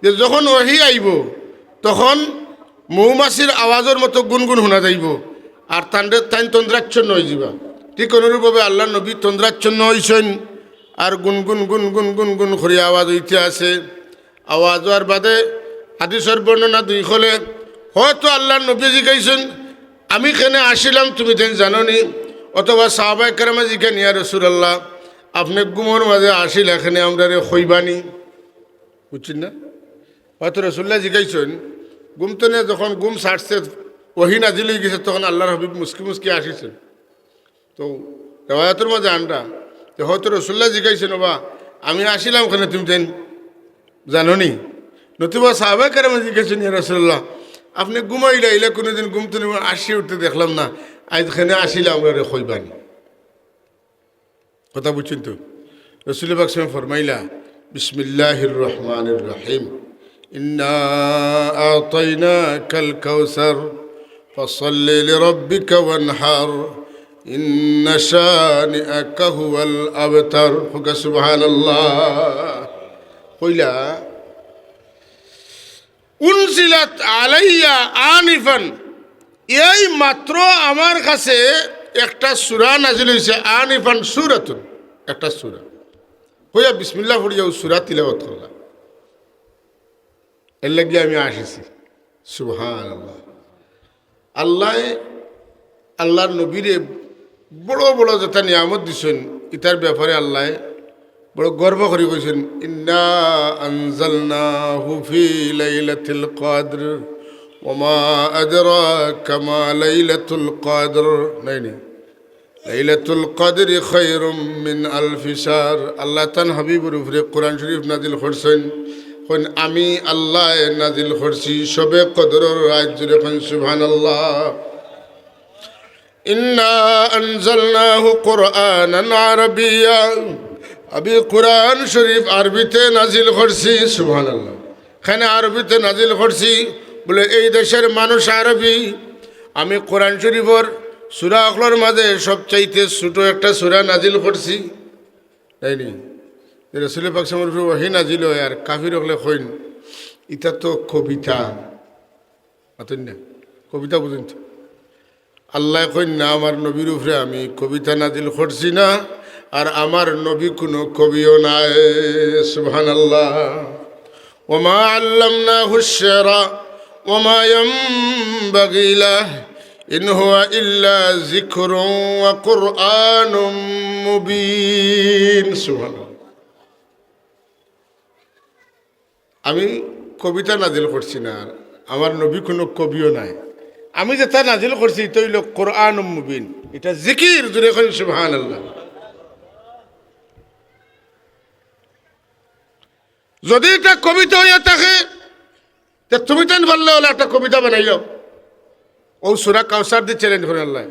যে যখন ওহি আইব তখন মৌমাছির আওয়াজের মতো গুনগুন শোনা যাইব আর তাইন তন্দ্রাচ্ছন্ন হয়ে যাবা। ঠিক অনুরূপভাবে আল্লাহ নবী তন্দ্রাচ্ছন্ন হয়েছেন আর গুনগুন গুনগুন গুনগুন করে আওয়াজ হইতে আছে। আওয়াজ হওয়ার বাদে হাদিসের বর্ণনা 2 হলে হয়তো আল্লাহ নবী জিজ্ঞাসেন আমি কেনে আসিলাম তুমি তেন জানো নি, অথবা সাহাবায়ে কেরামে জিজ্ঞাসেন ইয়া রাসূলুল্লাহ আপনি গুমর মাঝে আসিল এখানে আমরা রে খইবানি, বুঝছেন না? হয়তো রাসূলুল্লাহ জিজ্ঞাসেন গুম তো নিয়ে যখন গুম ছাড়ছে ওহি নাজিল হয়ে গেছে তখন আল্লাহর হাবিব মুস্কি মুস্কি আসিছেন। তো রেওয়ায়াতের মাঝে আনরা যে হয়তো রাসূলুল্লাহ জিজ্ঞাসেন বা আমি আসিলাম ওখানে তুমি তেন জানো নি, নতুবা সাহাবায়ে কেরামে জিজ্ঞাসেন ইয়া রাসূলুল্লাহ আপনি ঘুমাইলে আইলে কোনোদিন ঘুম তুলে আসি উঠতে দেখলাম না, আজখানে আসিলে আমরা রে খইবানি। কথা বুঝছেন তো? রাসূল পাক সাল্লাল্লাহু আলাইহি ওয়াসাল্লাম ফরমাইলা বিসমিল্লাহির রহমানির রহিম ইন্না আতাইনাকাল কাউসার ফাসাল্লি লিরাব্বিকা ওয়ানহার ইন্না শানিআকা হুয়াল আবতার। সুবহানাল্লাহ কইলা উনজিলাত আলাইয়া আনিফান, এই মাত্র আমার কাছে একটা সূরা নাজিল হয়েছে। আনিফান সূরাতুন, একটা সূরা হইয়া বিসমিল্লাহ পড়িয়া সূরা তিলাওয়াত করলাম, এর লাগি আমি আসিছি। সুবহানাল্লাহ। আল্লাহর নবীরে বড় বড় যেটা নিয়ামত দিছেন ইতার ব্যাপারে আল্লাহ বড় গর্ব করে কইছেন ইন্না আনজালনাহু ফি লাইলাতুল কদর ওমা আদরাকা মা লাইলাতুল কদর। নাই লাইলাতুল কদরি খায়রুম মিন আলফি শাহর। আল্লাহ তান হাবিবুর উপরে কোরআন শরীফ নাজিল করছেন, কোন আমি আল্লাহ নাজিল করছি সবে কদরের রাত জুড়ে। কোন সুবহানাল্লাহ। ইন্না আনজালনাহু কুরআনান আরাবিয়্যা, আমি কোরআন শরীফ আরবিতে নাজিল করছি। সুবহানাল্লাহ। এখানে আরবিতে নাজিল করছি বলে এই দেশের মানুষ আরবি। আমি কোরআন শরীফের সূরা আখলার মাঝে সবচাইতে ছোট একটা সূরা নাজিল করছি। তাই নি রাসূল পাক সাল্লাল্লাহু আলাইহি ওয়াসাল্লাম ওহী নাজিল হয় আর কাফির হলে কইন এটা তো কবিতা। আতেন না কবিতা বুঝেন তো? আল্লাহ কইন না আমার নবীর উপরে আমি কবিতা নাজিল করছি না, আর আমার নবী কোনো কবিও নাই। সুবহানাল্লাহ। ওমা আল্লামনাহু আশ-শি'রা ওমা ইয়ানবাগী লাহু ইন হুয়া ইল্লা যিকরুন ওয়া কুরআনুম মুবিন। সুবহানাল্লাহ। আমি কবিতা নাজিল করছি না, আর আমার নবী কোনো কবিও নাই। আমি যেটা নাজিল করছি এটা হইল কুরআনুম মুবিন, এটা জিকির। জুড়ে কইন সুবহানাল্লাহ। যদি এটা কবিতা হইয়া থাকে তা তুমি তেন বললে হলে একটা কবিতা বানাইল। ও সূরা কাউসার দিয়ে চ্যালেঞ্জ করে আল্লাহ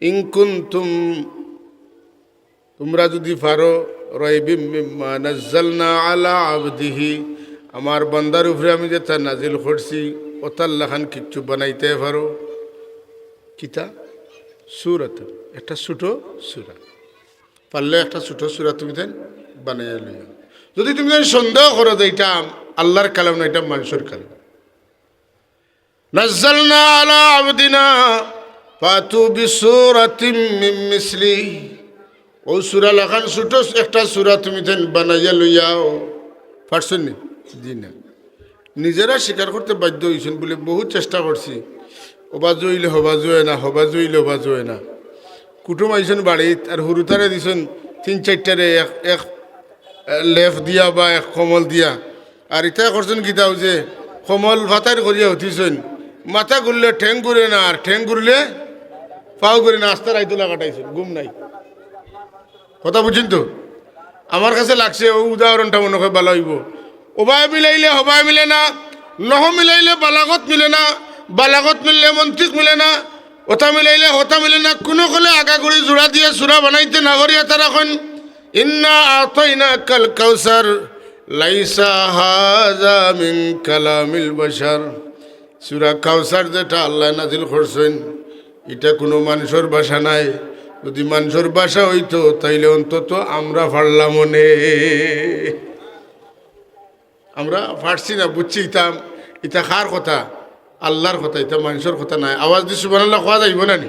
ইন কুনতুম, তোমরা যদি পারো রাইবিম মিম্মা নাযালনা আলা আবদিহি, আমার বান্দার উপরে আমি যেটা নাজিল করছি ওতাল্লাহান কিচ্ছু বানাইতে পারো। কিতা সূরাত, একটা ছোট সূরা পারলে একটা ছোট সূরা তুমি তেন বানাইয়া লইয়া। যদি তুমি সন্দেহ করো যে এটা আল্লাহর কালাম না, এটা মানুষের কালাম। নাযালনা আলা আবদিনা ফাতু বিসূরাতিম মিন মিসলি, ও সূরা লেখান ছোট একটা সূরা তুমি তেন বানাইয়া লইয়াও। পারছেন নি? জি না। নিজেরা স্বীকার করতে বাধ্য হয়েছেন বলে বহুত চেষ্টা করছি। ওবা জইলে হবা জয় না, হবা জইলে হবা জয় না। কুটুম আইছেন বাড়িত আর হুরুতারে দিছেন 3-4টারে এক লেফ দিয়া বা এক কমল দিয়া, আর ইটা করছেন গীতাও যে কমল ভাতার করিয়া উঠিছেন, মাথা ঘুরলে ঠ্যাং ঘুরে না, আর ঠ্যাং ঘুরলে পাও ঘুরে না। আস্তার আইতলা কাটাইছেন, ঘুম নাই। কথা বুঝছেন তো? আমার কাছে লাগছে ও উদাহরণটা মনে হয় ভালো হইব। ওবায় মিলাইলে হবায় মিলে না, নহ মিলাইলে বালাগত মিলে না, বালাগত মিললে মন্ত্রিক মিলে না, ওটা মিলাইলে হতা মিলে না, কোনো কলে আগাগুড়ি জোড়া দিয়ে সুরা বানাইতে না করিয়া তারা এখন ইন্না আতাইনা কাল কাউসার লাইসা হাজা মিন কালামিল বাশার। সূরা কাউসার যেটা আল্লাহ নাজিল করছেন এটা কোনো মানুষের ভাষা নাই। যদি মানুষের ভাষা হইতো তাইলে অন্তত আমরা পারলাম মনে, আমরা পারছি না, বুঝছি এটা এটা কার কথা? আল্লাহর কথা, এটা মানুষের কথা নাই। আওয়াজ দিয়ে সুবহানাল্লাহ খাওয়া যাইব না নি?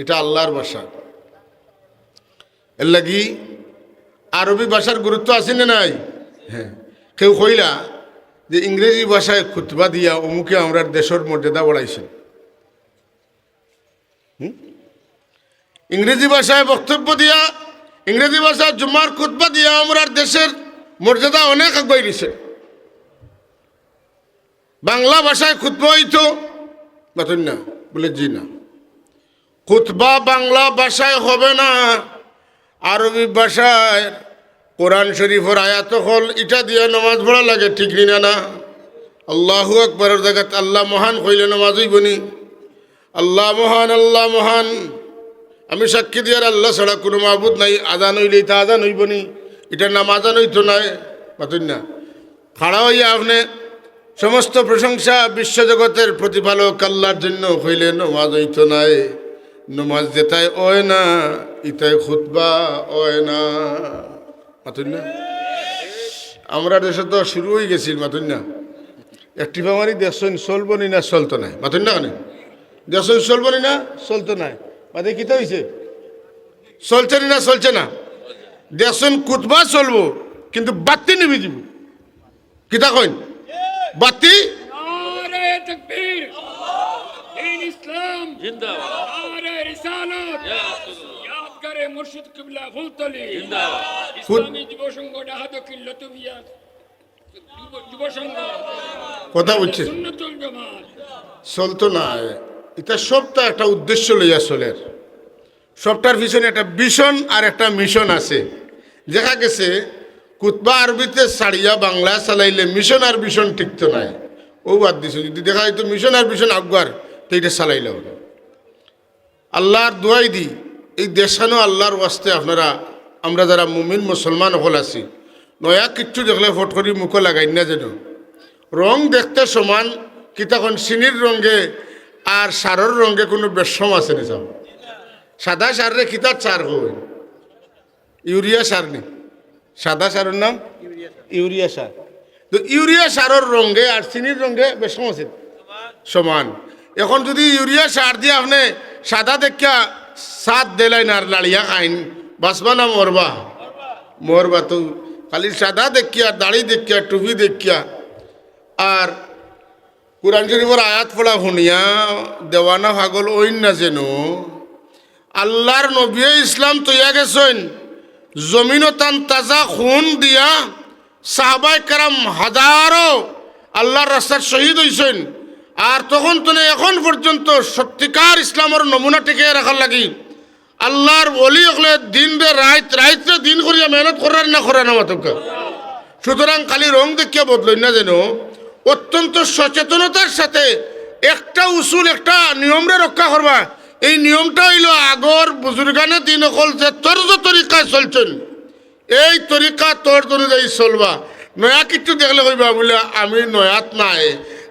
এটা আল্লাহর ভাষা। এর লাগি আরবি ভাষার গুরুত্ব আছে না নাই? হ্যাঁ, কেউ কইলা যে ইংরেজি ভাষায় খুতবা দিয়া অমুকে আমরা দেশের মর্যাদা বাড়াইছেন। ইংরেজি ভাষায় বক্তব্য দিয়া, ইংরেজি ভাষায় জুম্মার খুতবা দিয়া আমরা দেশের মর্যাদা অনেক আগাই দিছে। বাংলা ভাষায় খুতবা হইতো বাতুন না, বলে জি না, খুতবা বাংলা ভাষায় হবে না, আরবি ভাষায় কোরআন শরীফের আয়াত হল এটা দিয়ে নামাজ পড়া লাগে, ঠিক না? না, আল্লাহু আকবরের জায়গাত আল্লাহ মহান কইলে নামাজ হইবনি। আল্লাহ মহান, আল্লাহ মহান, আমি সাক্ষী দিয়ার আল্লাহ ছাড়া কোনো মাবুদ নাই, আজান হইলে এটা আজান হইবনি, এটা নামাজান হইতো নাই, বাতুন না। খাড়া হইয়া আপনি সমস্ত প্রশংসা বিশ্বজগতের প্রতিপালক আল্লাহর জন্য হইলে নামাজ হইতো নাই। নমাজ যেটাই ওয় না ইতাই খুতবা ওয় না, মাতুন না। আমরা দেশে তো শুরু হয়ে গেছি, মাতুন না। একটি বেমারি দেশন চলবো নি না চলতো নাই, মাতুন না। কেন দেশন চলবো নি না চলতো নাই, মানে কিতা হয়েছে? চলছে না চলছে না। দেশন খুতবা চলবো কিন্তু বাতি নিবি দিব, কিতা কইন? বাতি ইসলাম জিন্দাবাদ, নারে রিসালাত ইয়াদগারে মুর্শিদ কিবলা ফুলতলি জিন্দাবাদ, ইসলামী যুব সংঘ ডাহাদকিল লতুবিয়া যুব সংঘ কথা বলছে সুন্নাতুল জামাত চলতো না। এটা সবটা একটা উদ্দেশ্য লইয়া চলের, সবটার পিছনে একটা ভিশন আর একটা মিশন আছে। দেখা গেছে কুতবা আরবিতে ছাড়িয়া বাংলা চালাইলে মিশন আর ভিশন টিকতো নাই, ও বাদ দিছে। যদি দেখা যেত মিশন আর ভিশন আগুয়ার তো এটা চালাইলে হবে। আল্লাহর দোয়াই দি এই দেশানো আল্লাহর ওয়াস্তে আপনারা, আমরা যারা মুমিন মুসলমান হল আছি, নয়া কিচ্ছু দেখলে ফট করি মুখে লাগাই না, যেন রং দেখতে সমান, কিতাখন চিনির রঙে আর সারের রঙে কোনো বেশম আছে না? যাও সাদা সারে কিতার সার হয় ইউরিয়া সার নি, সাদা সারের নাম ইউরিয়া সার। তো ইউরিয়া সারের রঙে আর চিনির রঙে বেশম আছে সমান। এখন যদি ইউরিয়া সার দিয়ে আপনি সাদা দেখা সাত দেলাই না আর লাড়িয়া খাইন, বাঁচবা না মরবা? মরবা। তো খালি সাদা দেখিয়া, দাড়ি দেখিয়া, টুপি দেখিয়া আর কোরআন শরীফের আয়াত পড়া শুনিয়া দেওয়ানা পাগল ওইন না যেন। আল্লাহর নবী ইসলাম তৈয়া গেছেন জমিন তান তাজা খুন দিয়া, সাহাবাই কারাম হাজারো আল্লাহর রাস্তার শহীদ হয়েছেন। আর তখন তো এখন পর্যন্ত সত্যিকার ইসলামের নমুনা টিকে রাখার লাগি আল্লাহর ওলি হলে দিন রে রাইতে দিন করিয়া মেহনত করার না করা না মাতকা। সুতরাং খালি রং দেখিয়া বদলই না, যেন অত্যন্ত সচেতনতার সাথে একটা উসুল, একটা নিয়মরে রক্ষা করবা। এই নিয়মটা হইল আগর বুজুর্গানে দিন হল যে তোর যে তরিকায় চলছেন এই তরিকা তোর অনুযায়ী চলবা। নয়া কিছু দেখলে কইবা বলে আমি নয়াত নাই,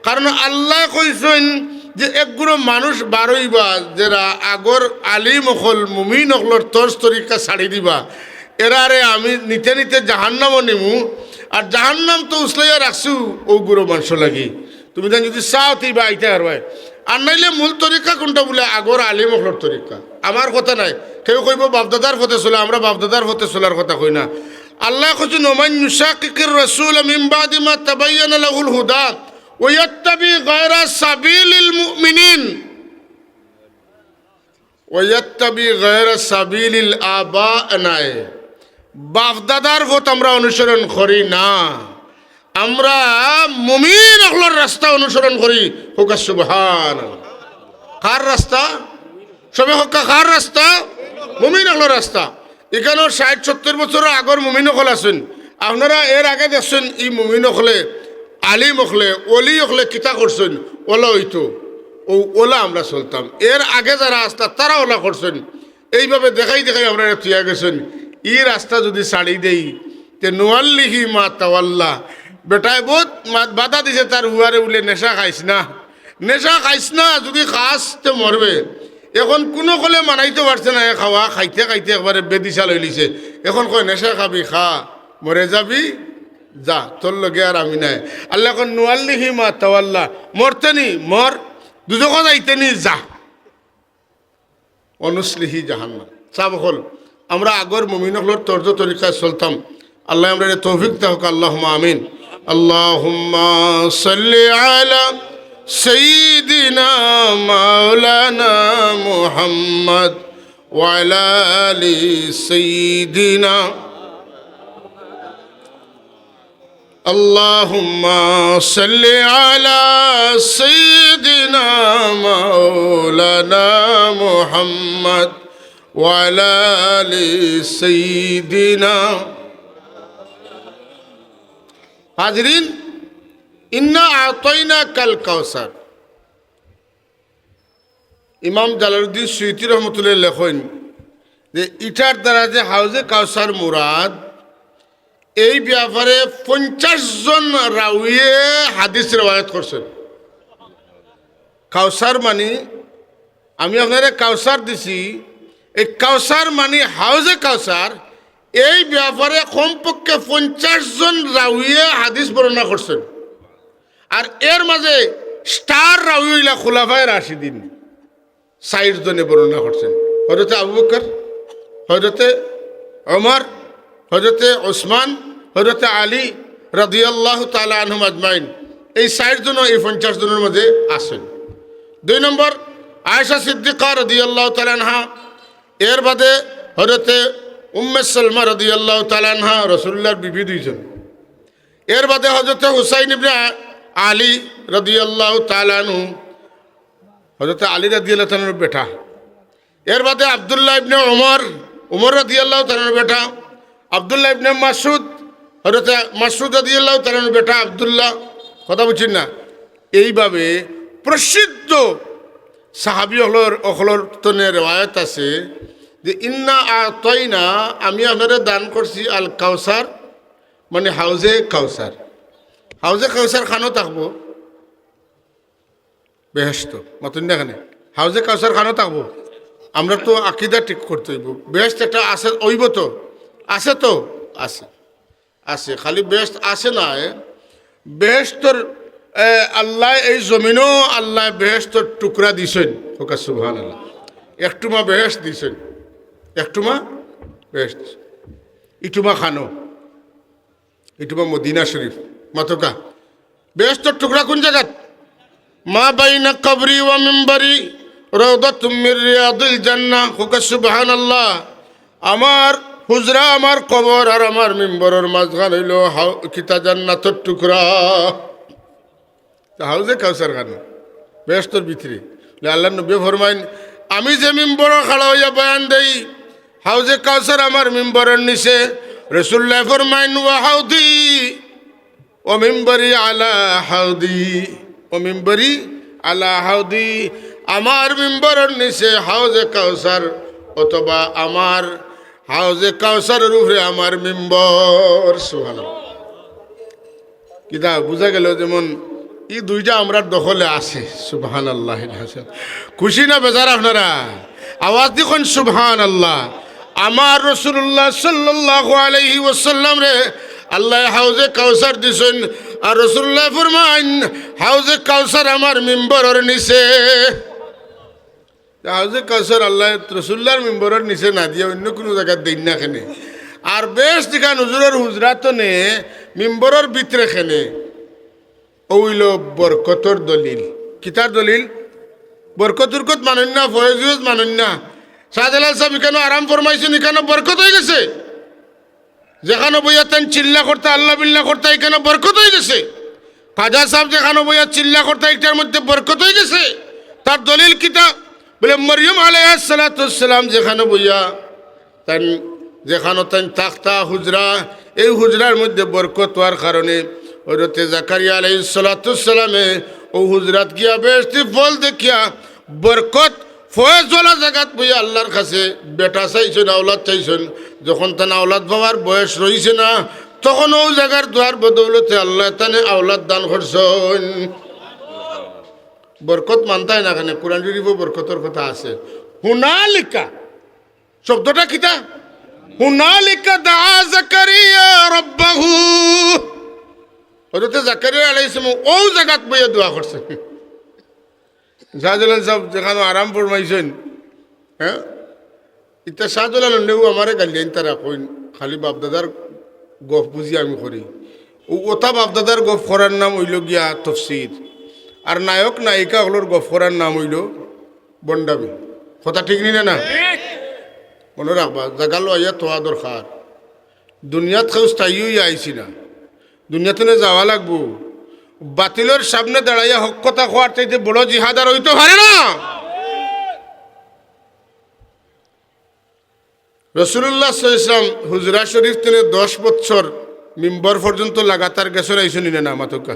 কারণ আল্লাহ কইছেন যে একগুলো মানুষ বারইবা যারা আগর আলিম হল মুমিন হলর তোর তরিকা ছাড়ি দিবা, এরারে আমি নিতে নিতে জাহান্নামও নিমু। আর জাহান্নাম তো উসলাইয়া রাখছু ও গুরু মানুষ লাগি, তুমি তাই যদি চাও তুইবা আইতে পারবাই। আর নাইলে মূল তরিকা কোনটা বলে আগর আলিম হলর তরিকা। আমার কথা নাই, কেউ কইব বাপদাদার ফতে চলে, আমরা বাপদাদার ফতে চলার কথা কই না। আল্লাহ কইছেন ওমান ইউশাকিকির রাসূল মিন বাদি মা তাবায়্যানা লাহুল হুদা ওয়া ইয়াত্তাবি গায়রা সাবিলিল মুমিনিন ওয়া ইয়াত্তাবি গায়রা সাবিলিল আবানায়ে। বাপদাদার পথ আমরা অনুসরণ করি না, আমরা মুমিন হলর রাস্তা অনুসরণ করি। হোক সুবহানাল্লাহ। কার রাস্তা? সবে হোক কার রাস্তা? মুমিন হলর রাস্তা। এখানেও ৬০-৭০ বছর আগর মুমিন হল আছেন, আপনারা এর আগে দেখছেন এই মুমিন হলে, আলিম হলে, অলি হলে কিতা করছেন, ওলা হইতো ও ওলা আমরা চলতাম। এর আগে যারা আসতা তারা ওলা করছেন। এইভাবে দেখাই দেখাই আমরা তুইয়া গেছেন। ই রাস্তা যদি ছাড়ি দেই তে নোয়াল্লিহি মা তাওয়াল্লা, বেটায় বহুত বাধা দিছে তার হুয়ারে বলে নেশা খাইস না, নেশা খাইস না, যদি খাস তে মরবে। এখন কোনো কলে মানাইতে পারছে না, খাওয়া খাইতে খাইতে একবারে বেদিশাল হইলিছে। এখন কয় নেশা খাবি খা, মরে যাবি যা, তোর লগে আর আমি নাই। আল্লাহ এখন নোয়াল্লিহি মা তাওয়াল্লা, মরতে নি মর, দুজখন আইতে নি যা, অনুসলিহি জাহান্নাম। চাপ হল আমরা আগর মুমিনগুলোর তর্জ তরিকায় চলতাম। আল্লাহ আমরা তৌফিক দাও, আল্লাহুম্মা আমিন। আল্লাহুম্মা সাল্লি আলা সাইয়্যিদিনা মাওলানা মুহাম্মদ ওয়া আলা আলি সাইয়্যিদিনা। আল্লাহুম্মা সাল্লি আলা সাইয়্যিদিনা মাওলানা মুহাম্মদ ওয়া আলা আলি সাইয়্যিদিনা। হাজরিন, ইন্না আতাইনা কাল কাউসার। ইমাম জালালউদ্দিন সুয়ুতী রহমতুল্লাহ লেখেন যে ইটার দ্বারা যে হাউজে কাউসার মুরাদ, এই ব্যাপারে 50 জন রাউয়ে হাদিস রেওয়ায়াত করছেন। কাউসার মানি, আমি আপনারা কাউসার দিছি, এই কাউসার মানি হাউজে কাউসার, এই ব্যাপারে কমপক্ষে 50 জন রাউয়ে হাদিস বর্ণনা করছেন। আর এর মাঝে স্টার রাউইলা খুলাফায়ে রাশিদিন 60 জনে বর্ণনা করছেন। হযরতে আবু বকর, হযরতে ওমর, হযরতে ওসমান, হযরতে আলী রাদিয়াল্লাহু তাআলা আনহুম আজমাইন, এই 60 জন এই 50 জনের মধ্যে আছেন। 2 নম্বর আয়েশা সিদ্দিকা রাদিয়াল্লাহু তাআলা আনহা, এর বাদে হযরতে উম্মে সালমা রাদিয়াল্লাহু তাআলা আনহা, রাসূলুল্লাহর বিবি 2 জন। এর বাদে হযরতে হুসাইন ইবনে আলী রাদিয়াল্লাহু তাআলা আনহু, হযরতে আলী রাদিয়াল্লাহু তাআলার বেটা। এর বাদে আব্দুল্লাহ ইবনে ওমর, ওমর রাদিয়াল্লাহু তাআলার বেটা। আব্দুল্লাহ ইবনে মাসউদ, হযরতে মাসউদ রাদিয়াল্লাহু তাআলার বেটা আব্দুল্লাহ। কথা বুঝছেন না? এইভাবে প্রসিদ্ধ সাহাবী হলর তনে রেওয়ায়াত আছে যে ইন্না আতাইনা, আমি আপনারা দান করছি আল কাউসার, মানে হাউজে কাউসার। হাউজে কাউসার খানো থাকবো বেহেশত, মাতুন দেখানে হাউজে কাউসার খানো থাকবো। আমরা তো আকিদা ঠিক করতে হইব। বেহেশত একটা আছে, ওইব তো আছে, তো আছে, আছে, খালি বেহেশত আছে না। বেহেশতর আল্লাহ এই জমিনও আল্লাহ বেহেশতর টুকরা দিছেন, ওকা সুবহানাল্লাহ। একটুমা বেহেশত দিছেন, একটুমা বেহেশত, ইটুমা খানো, ইটুমা মদিনা শরীফ মাতকা। বেহেশতর টুকরা কোন জায়গাত? মা বাইনা কবরি ওয়া মিম্বরি রাউদাতুম মির রিয়াদিল জান্নাহ, ওকা সুবহানাল্লাহ। আমার হুজরা, আমার কবর আর আমার মিম্বরের মাঝখান হইল কিতা জান্নাতের টুকরা। হাউজে কাউসার খান বেহেশতর ভিতরে। আল্লাহ নবী ফরমাইন, আমি যে মিম্বর খাড়া হইয়া বয়ান দেই, হাউজে কাউসার আমার মিম্বরের নিচে। রাসূলুল্লাহ ফরমাইন, ওয়া হাউদি ও মিম্বরি আলা হাউদি, ও মিম্বরি আলা হাউদি, আমার মিম্বরের নিচে হাউজে কাউসার, অথবা আমার হাউজে কাউসারের উপরে আমার মিম্বর। সুবহানাল্লাহ। কিতা বুঝা গেল? যেমন এই দুইটা আমরা দখলে আছে। সুবহানাল্লাহ। খুশি না বেজার আপনারা? আওয়াজ দেখুন সুবহানাল্লাহ। আমার রাসূলুল্লাহ সাল্লাল্লাহু আলাইহি ওয়াসাল্লাম রে আল্লাহ হাউজে কাউসার দিছেন, আর রাসূলুল্লাহ ফরমান হাউজে কাউসার আমার মিম্বরের নিচে। হাউজে কাউসার আল্লাহ রাসূলুল্লাহর মিম্বরের নিচে না দিয়ে অন্য কোনো জায়গায় দেন না খেনে। আর বেশ দিকা হুজুরের হুজরাত নে মিম্বরের ভিতরে খেনে ওইল বরকতর দলিল। কিতার দলিল? বরকতুর কত মানুন না, ফয়েজ মানুন না। শাহজালাল সাহেব এখানে আরাম ফরমাইছেন, এখানে বরকত হয়ে গেছে। যেখানে বইয়া তেন চিল্লা করতে, আল্লাহ বিল্লাহ করতে, এখানে বরকত হয়ে গেছে। খাজা সাহেব যেখানে বইয়া চিল্লা করতে, এটার মধ্যে বরকত হয়ে গেছে। তার দলিল কিতা? বলে মরিয়ম আলাইহিস সালাতুস সালাম যেখানে বইয়া তেন, যেখানে তেন তাখতা হুজরা, এই হুজরার মধ্যে বরকত হওয়ার কারণে হযরতে জাকারিয়া আলাইহিস সালাতুস সালামে ও হুজরাত গিয়া বেশি ফল দেখিয়া বরকত ফয়েজওয়ালা জায়গাত বইয়া আল্লাহর কাছে বেটা চাইছেন আওলাদ চাইছেন যখন তান আওলাদ বাবার বয়স রয়েছে না তখন ও জায়গার দোয়ার বদৌলতে আল্লাহ তানে আওলাদ দান করছেন বরকত মানতাই না কেন কোরআন শরীফও বরকতর কথা আছে হুনালিকা শব্দটা কিতা হুনালিকা দা জাকারিয়া রাব্বাহু হযরত জাকারিয়া আলাইহিস সালাম ও জায়গাত বইয়া দোয়া করছেন শাহজালাল সাহেব যেখানে আরাম ফরমাইছেন হ্যাঁ ইতা শাহজালাল নেও আমারে গালিয়ান তারা কইন খালি বাপদাদার গফ বুঝি আমি করি ও ওটা বাপদাদার গফ করার নাম হইল গিয়া তফসির আর নায়ক নায়িকা হলোর গফ করার নাম হইল বন্ডামি কথা ঠিক নি না মনে রাখবা জাগালো আইয়া তোয়া দরকার দুনিয়াত কেউ স্থায়ী আইছি না দুনিয়াতে যাওয়া লাগবো বাতিলের সামনে দাঁড়াইয়া হক কথা খোয়ার চাইতে বড় জিহাদার হইতে পারে না রসুল্লাহ ইসলাম হুজরা শরীফ তিনি 10 বছর মিম্বর পর্যন্ত লাগাতার গেছেন আইসুন না মাতকা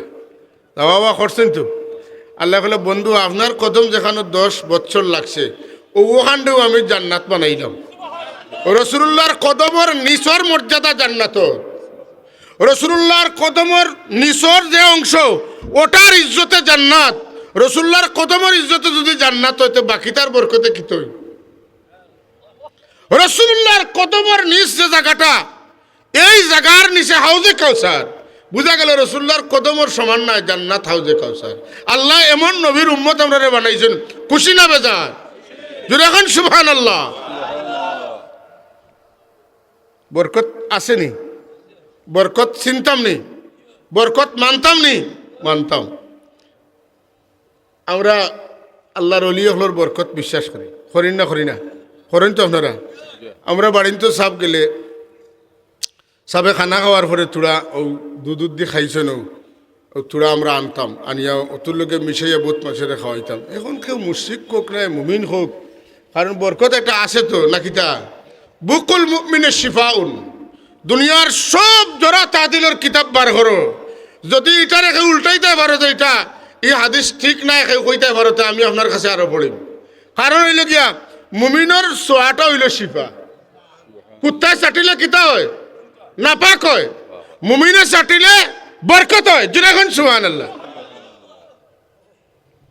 বাবা করছেন তো আল্লাহ বলে বন্ধু আপনার কদম যেখানে 10 বছর লাগছে ওখানটাও আমি জান্নাত বানাইলাম রসুল্লাহর কদমের নিচর মর্যাদা জান্নাত রসুল্লাহর কদমের নিচর যে অংশ ওটার ইজ্জতে জান্নাত রসুল্লাহর কদমের ইজ্জতে যদি জান্নাত হইতে বাকিটার বরকতে কি তৈ রসুল্লাহর কদমের নিচ যে জায়গাটা এই জায়গার নিচে হাউজে কাউসার বুঝা গেল রসুল্লাহর কদমের সমান নাই জান্নাত হাউজে কাউসার আল্লাহ এমন নবীর উম্মত আমরা বানাইছেন খুশি না বেজার যদি এখন সুবহানাল্লাহ বরকত আসেনি বরকত চিনতাম নি বরকত মানতাম নি মানতাম আমরা আল্লাহর অলি হলোর বরকত বিশ্বাস করি করেন না করেন তো আপনারা আমরা বাড়িতে তো সাপ গেলে সাপে খানা খাওয়ার পরে তোরা ও দুধ দিয়ে খাইছেন ও তোরা আমরা আনতাম আনিয়া ওতুর লোকে মিশাইয়া বুত মাছেরে খাওয়াইতাম এখন কেউ মুশরিক হোক না মুমিন হোক কারণ বরকত একটা আছে তো নাকিটা বুকুল মুমিনের শিফাউন দুনিয়ার সব জোড়া তাদিলের কিতাব বার করো যদি এটা রেখে উল্টাইতে পারো তো এটা এই হাদিস ঠিক নাই কইতে পারো তো আমি আপনার কাছে আরো পড়িম কারণ হইল গিয়া মুমিনের সোয়াটা হইল শিফা কুত্তায় চাটিলে কিতা হয় নাপাক হয় মুমিনে চাটিলে বরকত হয় যেরকম সুবহানাল্লাহ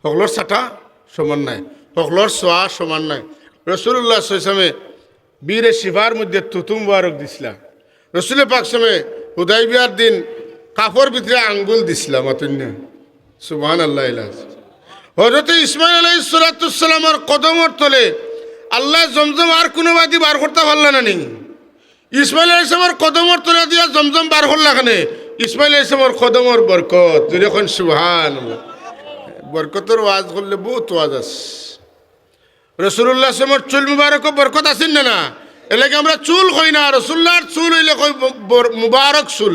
সকলের চাটা সমান নাই সকলের সোয়া সমান নাই রসুল্লাহ সাল্লামে বীরে শিফার মধ্যে তুতুম মুবারক দিছিলা রসুল পাক সময় হুদাইবিয়ার দিন কাপড় ভিতরে আঙ্গুল দিছিলাম অতন্য সুবহানাল্লাহ হযরত ইসমাইল আলাইহিস সালামের কদমের তলে আল্লাহ জমজম আর কোনো বাদি বার করতে পারল না নি ইসমাইল আলাইহিস সালামের কদমের তলে দিয়া জমজম বার করল কেনে ইসমাইল আলাইহিস সালামের কদমের বরকত যখন সুবহানাল্লাহ বরকতের ওয়াজ করলে বহুত ওয়াজ আছে রসুল্লাহ সালামের চুল মুবারক বরকত আছেন না এলাকে আমরা চুল কই না রসুল্লাহর চুল হইলে কই মুবারক চুল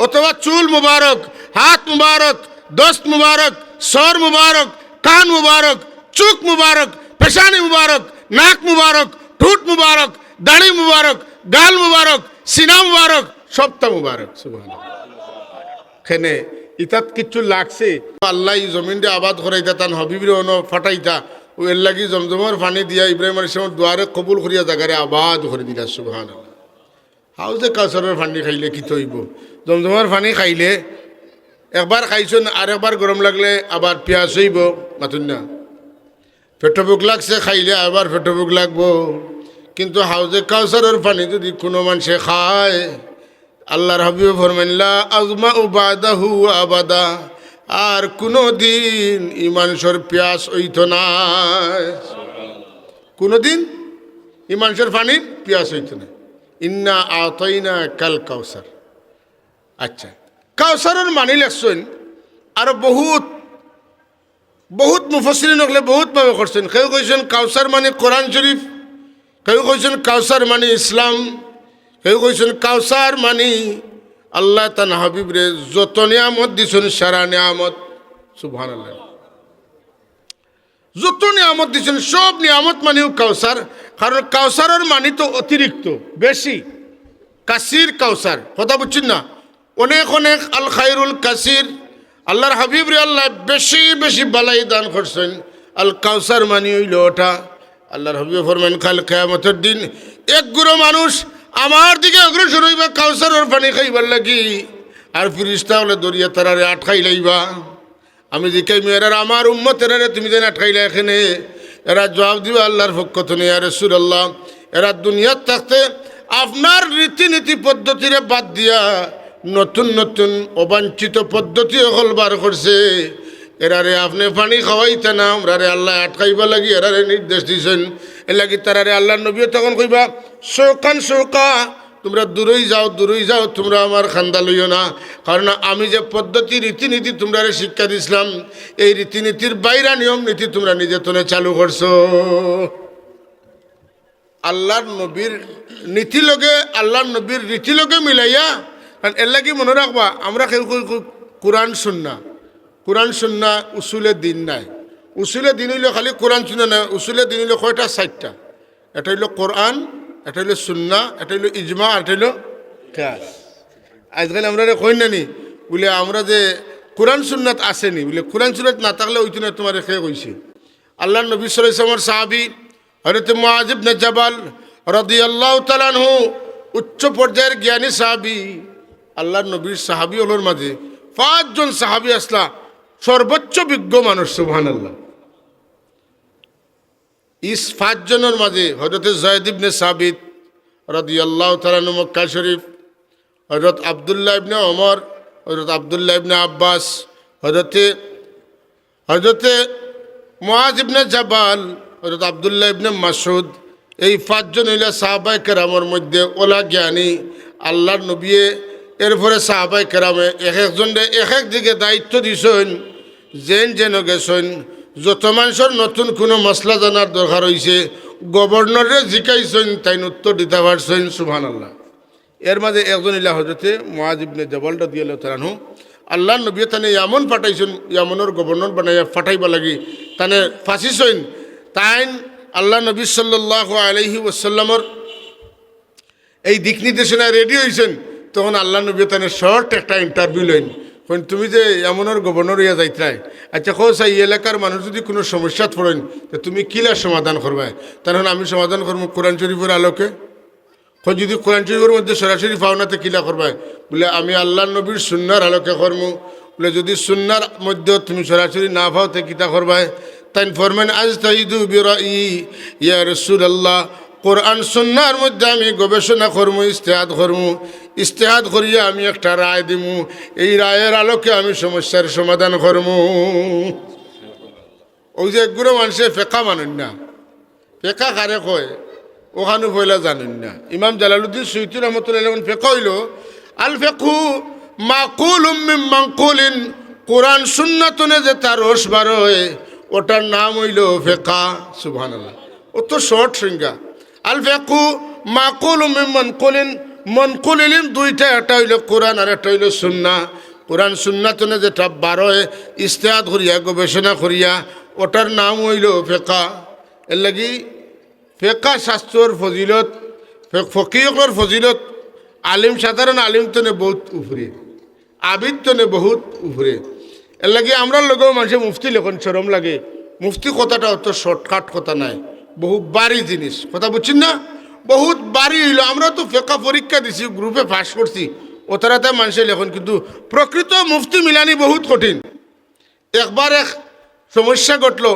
অথবা চুল মুবারক হাত মুবারক দস্ত মুবারক সর মুবারক কান মুবারক চোখ মুবারক পেশানি মুবারক নাক মুবারক ঠোঁট মুবারক দাড়ি মুবারক গাল মুবারক সিনা মুবারক সবটা মুবারক সুবহানাল্লাহ খেনে ইতাত কিছু লাগছে আল্লাহ জমিন দিয়ে আবাদ করাইতা তান হবিবির অন ফাটাইতা ও এর লাগি জমজমের পানি দিয়া ইব্রাহিম আলাইহিস সালামের দুয়ারে কবুল করিয়া জায়গারে আবাদ করে দিলা সুবহানাল্লাহ হাউজে কাউসারের পানি খাইলে কি তৈব জমজমের পানি খাইলে একবার খাইছেন আর একবার গরম লাগলে আবার পেঁয়াজ হইব মাতুন না পেটো বুক লাগছে খাইলে আবার পেটো বুক লাগবো কিন্তু হাউজে কাউসারের পানি যদি কোনো মানুষে খায় আল্লাহর হাবিব ফরমাইলা আজমা বাদাহু আবাদা আর কোনো দিন ই মানুষের পেঁয়াজ হইত না কোনো দিন ই মানুষের পানির পেঁয়াজ হইত না ইন্না আতাইনা কাল কাউসার আচ্ছা কাউসারের মানি লেখছেন আর বহুত বহুত মুফাসসিরিন হলে বহুত ভাবে করছেন কেউ কইছেন কাউসার মানে কোরআন শরীফ কেউ কইছেন কাউসার মানে ইসলাম কেউ কইছেন কাউসার মানে আল্লাহ তান হাবিবরে যত নিয়ামত দিছেন সারা নিয়ামত সুবহানাল্লাহ যত নিয়ামত দিছেন সব নিয়ামত মানেও কাউসার কারণ কাউসারের মানি তো অতিরিক্ত বেশি কাসির কাউসার কথা বুঝছেন না অনেক অনেক আল খায়রুল কাসির আল্লাহর হাবিব রে আল্লাহ বেশি বেশি বালাই দান করছেন। আল কাউসার মানি হইল ওটা। আল্লাহর হাবিব ফরমান কাল কিয়ামতের দিন এক গুরু মানুষ আমার দিকে অগ্রসর হইবা কাউসারের পানি খাইবার লাগি, আর ফিরিস্তা হলে দরিয়া তারারে আটকাই লাইবা। আমি জিকাই মেয়েরা আমার উম্মতেরা তুমি যেন আটকাইলা এখানে, এরা জবাব দিবা আল্লাহর পক্ষ থেকে ইয়া রাসূলুল্লাহ, এরা দুনিয়ার থাকতে আপনার রীতিনীতি পদ্ধতিরে বাদ দিয়া নতুন নতুন অবাঞ্ছিত পদ্ধতি হল বার করছে। এরারে আপনি পানি খাওয়াইতে না, ওরারে আল্লাহ আটকাইবা লাগি এরারে নির্দেশ দিয়েছেন। এ লাগি তারারে আল্লাহ নবীও তখন কইবা শোকান শোকা, তোমরা দূরই যাও, তোমরা আমার খান্দা লইও না। কারণ আমি যে পদ্ধতি রীতিনীতি তোমরা শিক্ষা দিছিলাম, এই রীতিনীতির বাইরা নিয়ম নীতি তোমরা নিজেতনে চালু করছো। আল্লাহর নবীর নীতি লগে আল্লাহর নবীর রীতি লগে মিলাইয়া। কারণ এর লাগি মনে রাখবা, আমরা কেউ কোরআন সুন্না উসুলে দিন নাই। উসুলে দিন হইলে খালি কোরআন সুন্না না, উসুলে দিন হইলে কয়টা? 4টা। এটা হইল কোরআন, এটা হইল সুন্না, এটা হইল ইজমা, আর এটা হইল কিয়াস। আজকাল আমরা কই নানি বলে আমরা যে কোরআন সুন্নাত আসেনি বলে, কোরআন সুন্নাত না থাকলে ওই জন্য তোমার খেয়ে কইছে। আল্লাহ নবী সাল্লাল্লাহু আলাইহি ওয়াসাল্লামের সাহাবী হযরত মুআয ইবনে জাবাল রাদিয়াল্লাহু তাআলা আনহু উচ্চ পর্যায়ের জ্ঞানী সাহাবী। আল্লাহর নবীর সাহাবী হলোর মাঝে 5 জন সাহাবী আসলা সর্বোচ্চ বিজ্ঞ মানুষ। সুবহানাল্লাহ। 5 জনের মাঝে হযরত যায়েদ ইবনে সাবিত রাদিয়াল্লাহু তাআলা আনহু মক্কা শরীফ, হযরত আব্দুল্লাহ ইবনে ওমর, হযরত আব্দুল্লাহ ইবনে আব্বাস, হযরতে মুআয ইবনে জাবাল, হযরত আব্দুল্লাহ ইবনে মাসউদ, এই 5 জন হইলা সাহাবায়ে কেরামের মধ্যে ওলা জ্ঞানী। আল্লাহর নবী এরপরে সাহাবায়ে কেরামে এক একজনে এক এক দিকে দায়িত্ব দিছেন। যেন গেছেন যত মানুষের নতুন কোনো মশলা জানার দরকার হয়েছে গভর্নরে জিকাইছেন, তাই উত্তর দিতে পারছেন। সুবহানাল্লাহ। এর মাঝে একজন ইলা হযরতে মুআয ইবনে জাবাল রাদিয়াল্লাহু তাআলা আনহু আল্লাহর নবী তানে ইয়ামন পাঠাইছেন, ইয়ামনের গভর্নর বানাইয়া পাঠাইবা লাগি তানে ফাঁসিছেন। তাই আল্লাহ নবী সাল্লাল্লাহু আলাইহি ওয়াসাল্লামের এই দিক নির্দেশনায় রেডি হয়েছেন। তখন আল্লাহ নবী তানে শর্ট একটা ইন্টারভিউ লইন। তুমি যে এমনের গভর্নর ইয়া যাইতাই, আচ্ছা খোঁজ এই এলাকার মানুষ যদি কোনো সমস্যাত পড়েন তো তুমি কিলা সমাধান করবা? তখন আমি সমাধান করবো কোরআন শরীফের আলোকে। খোঁজ যদি কোরআন শরীফের মধ্যে সরাসরি পাওনাতে কিলা করবা? বলে আমি আল্লাহ নবীর সুন্নার আলোকে করবো। বলে যদি সুন্নার মধ্যে তুমি সরাসরি না পাও তো কিতা করবা? তাই ফরমান আজ তাইদু বিরাই ইয়া রাসূলুল্লাহ, কোরআন সুন্নার মধ্যে আমি গবেষণা করবো, ইস্তেহাদ করিয়া আমি একটা রায় দিমু। এই রায়ের আলোকে আমি সমস্যার সমাধান করবো। ওই যে একগুলো মানুষে ফেকা মানেন না, ফেকা কারে কয় ওখানে পয়লা জানেন না। ইমাম জালালউদ্দিন সুয়ুতী রহমাতুল্লাহ ফেকা হইল আল ফেকহু মাকুলুম মিন মানকুলিন, কোরআন সুন্নাতনে যে তার রস বার হয় ওটার নাম হইল ফেকা। সুবহানাল্লাহ। ও তো শর্ট সংজ্ঞা। আল ফেকহু মাকুলুম মিন মানকুলিন, মনকুল ইলম দুইটা, একটা হইল কোরআন আর একটা হইল সুন্না। কোরআন সুন্নাতনে যেটা বার হয় ইস্তেহাদ করিয়া গবেষণা করিয়া ওটার নাম হইল ফেকা। এর লাগি ফেকা শাস্ত্রর ফজিলত, ফকিহর ফজিলত আলিম সাধারণ আলিম তনে বহুত উপরে, আবিদ তনে বহুত উপরে। এর লাগে আমরা লগেও মানুষে মুফতি লেখন চরম লাগে। মুফতি কথাটা অত শর্টকাট কথা নাই, বহু বাড়ি জিনিস। কথা বুঝছেন না? বহুত বাড়ি হইল। আমরা তো ফেকা পরীক্ষা দিছি, গ্রুপে পাস করছি, ওতারাতে মানুষে লেখন, কিন্তু প্রকৃত মুফতি মিলানি বহুত কঠিন। একবার এক সমস্যা ঘটল।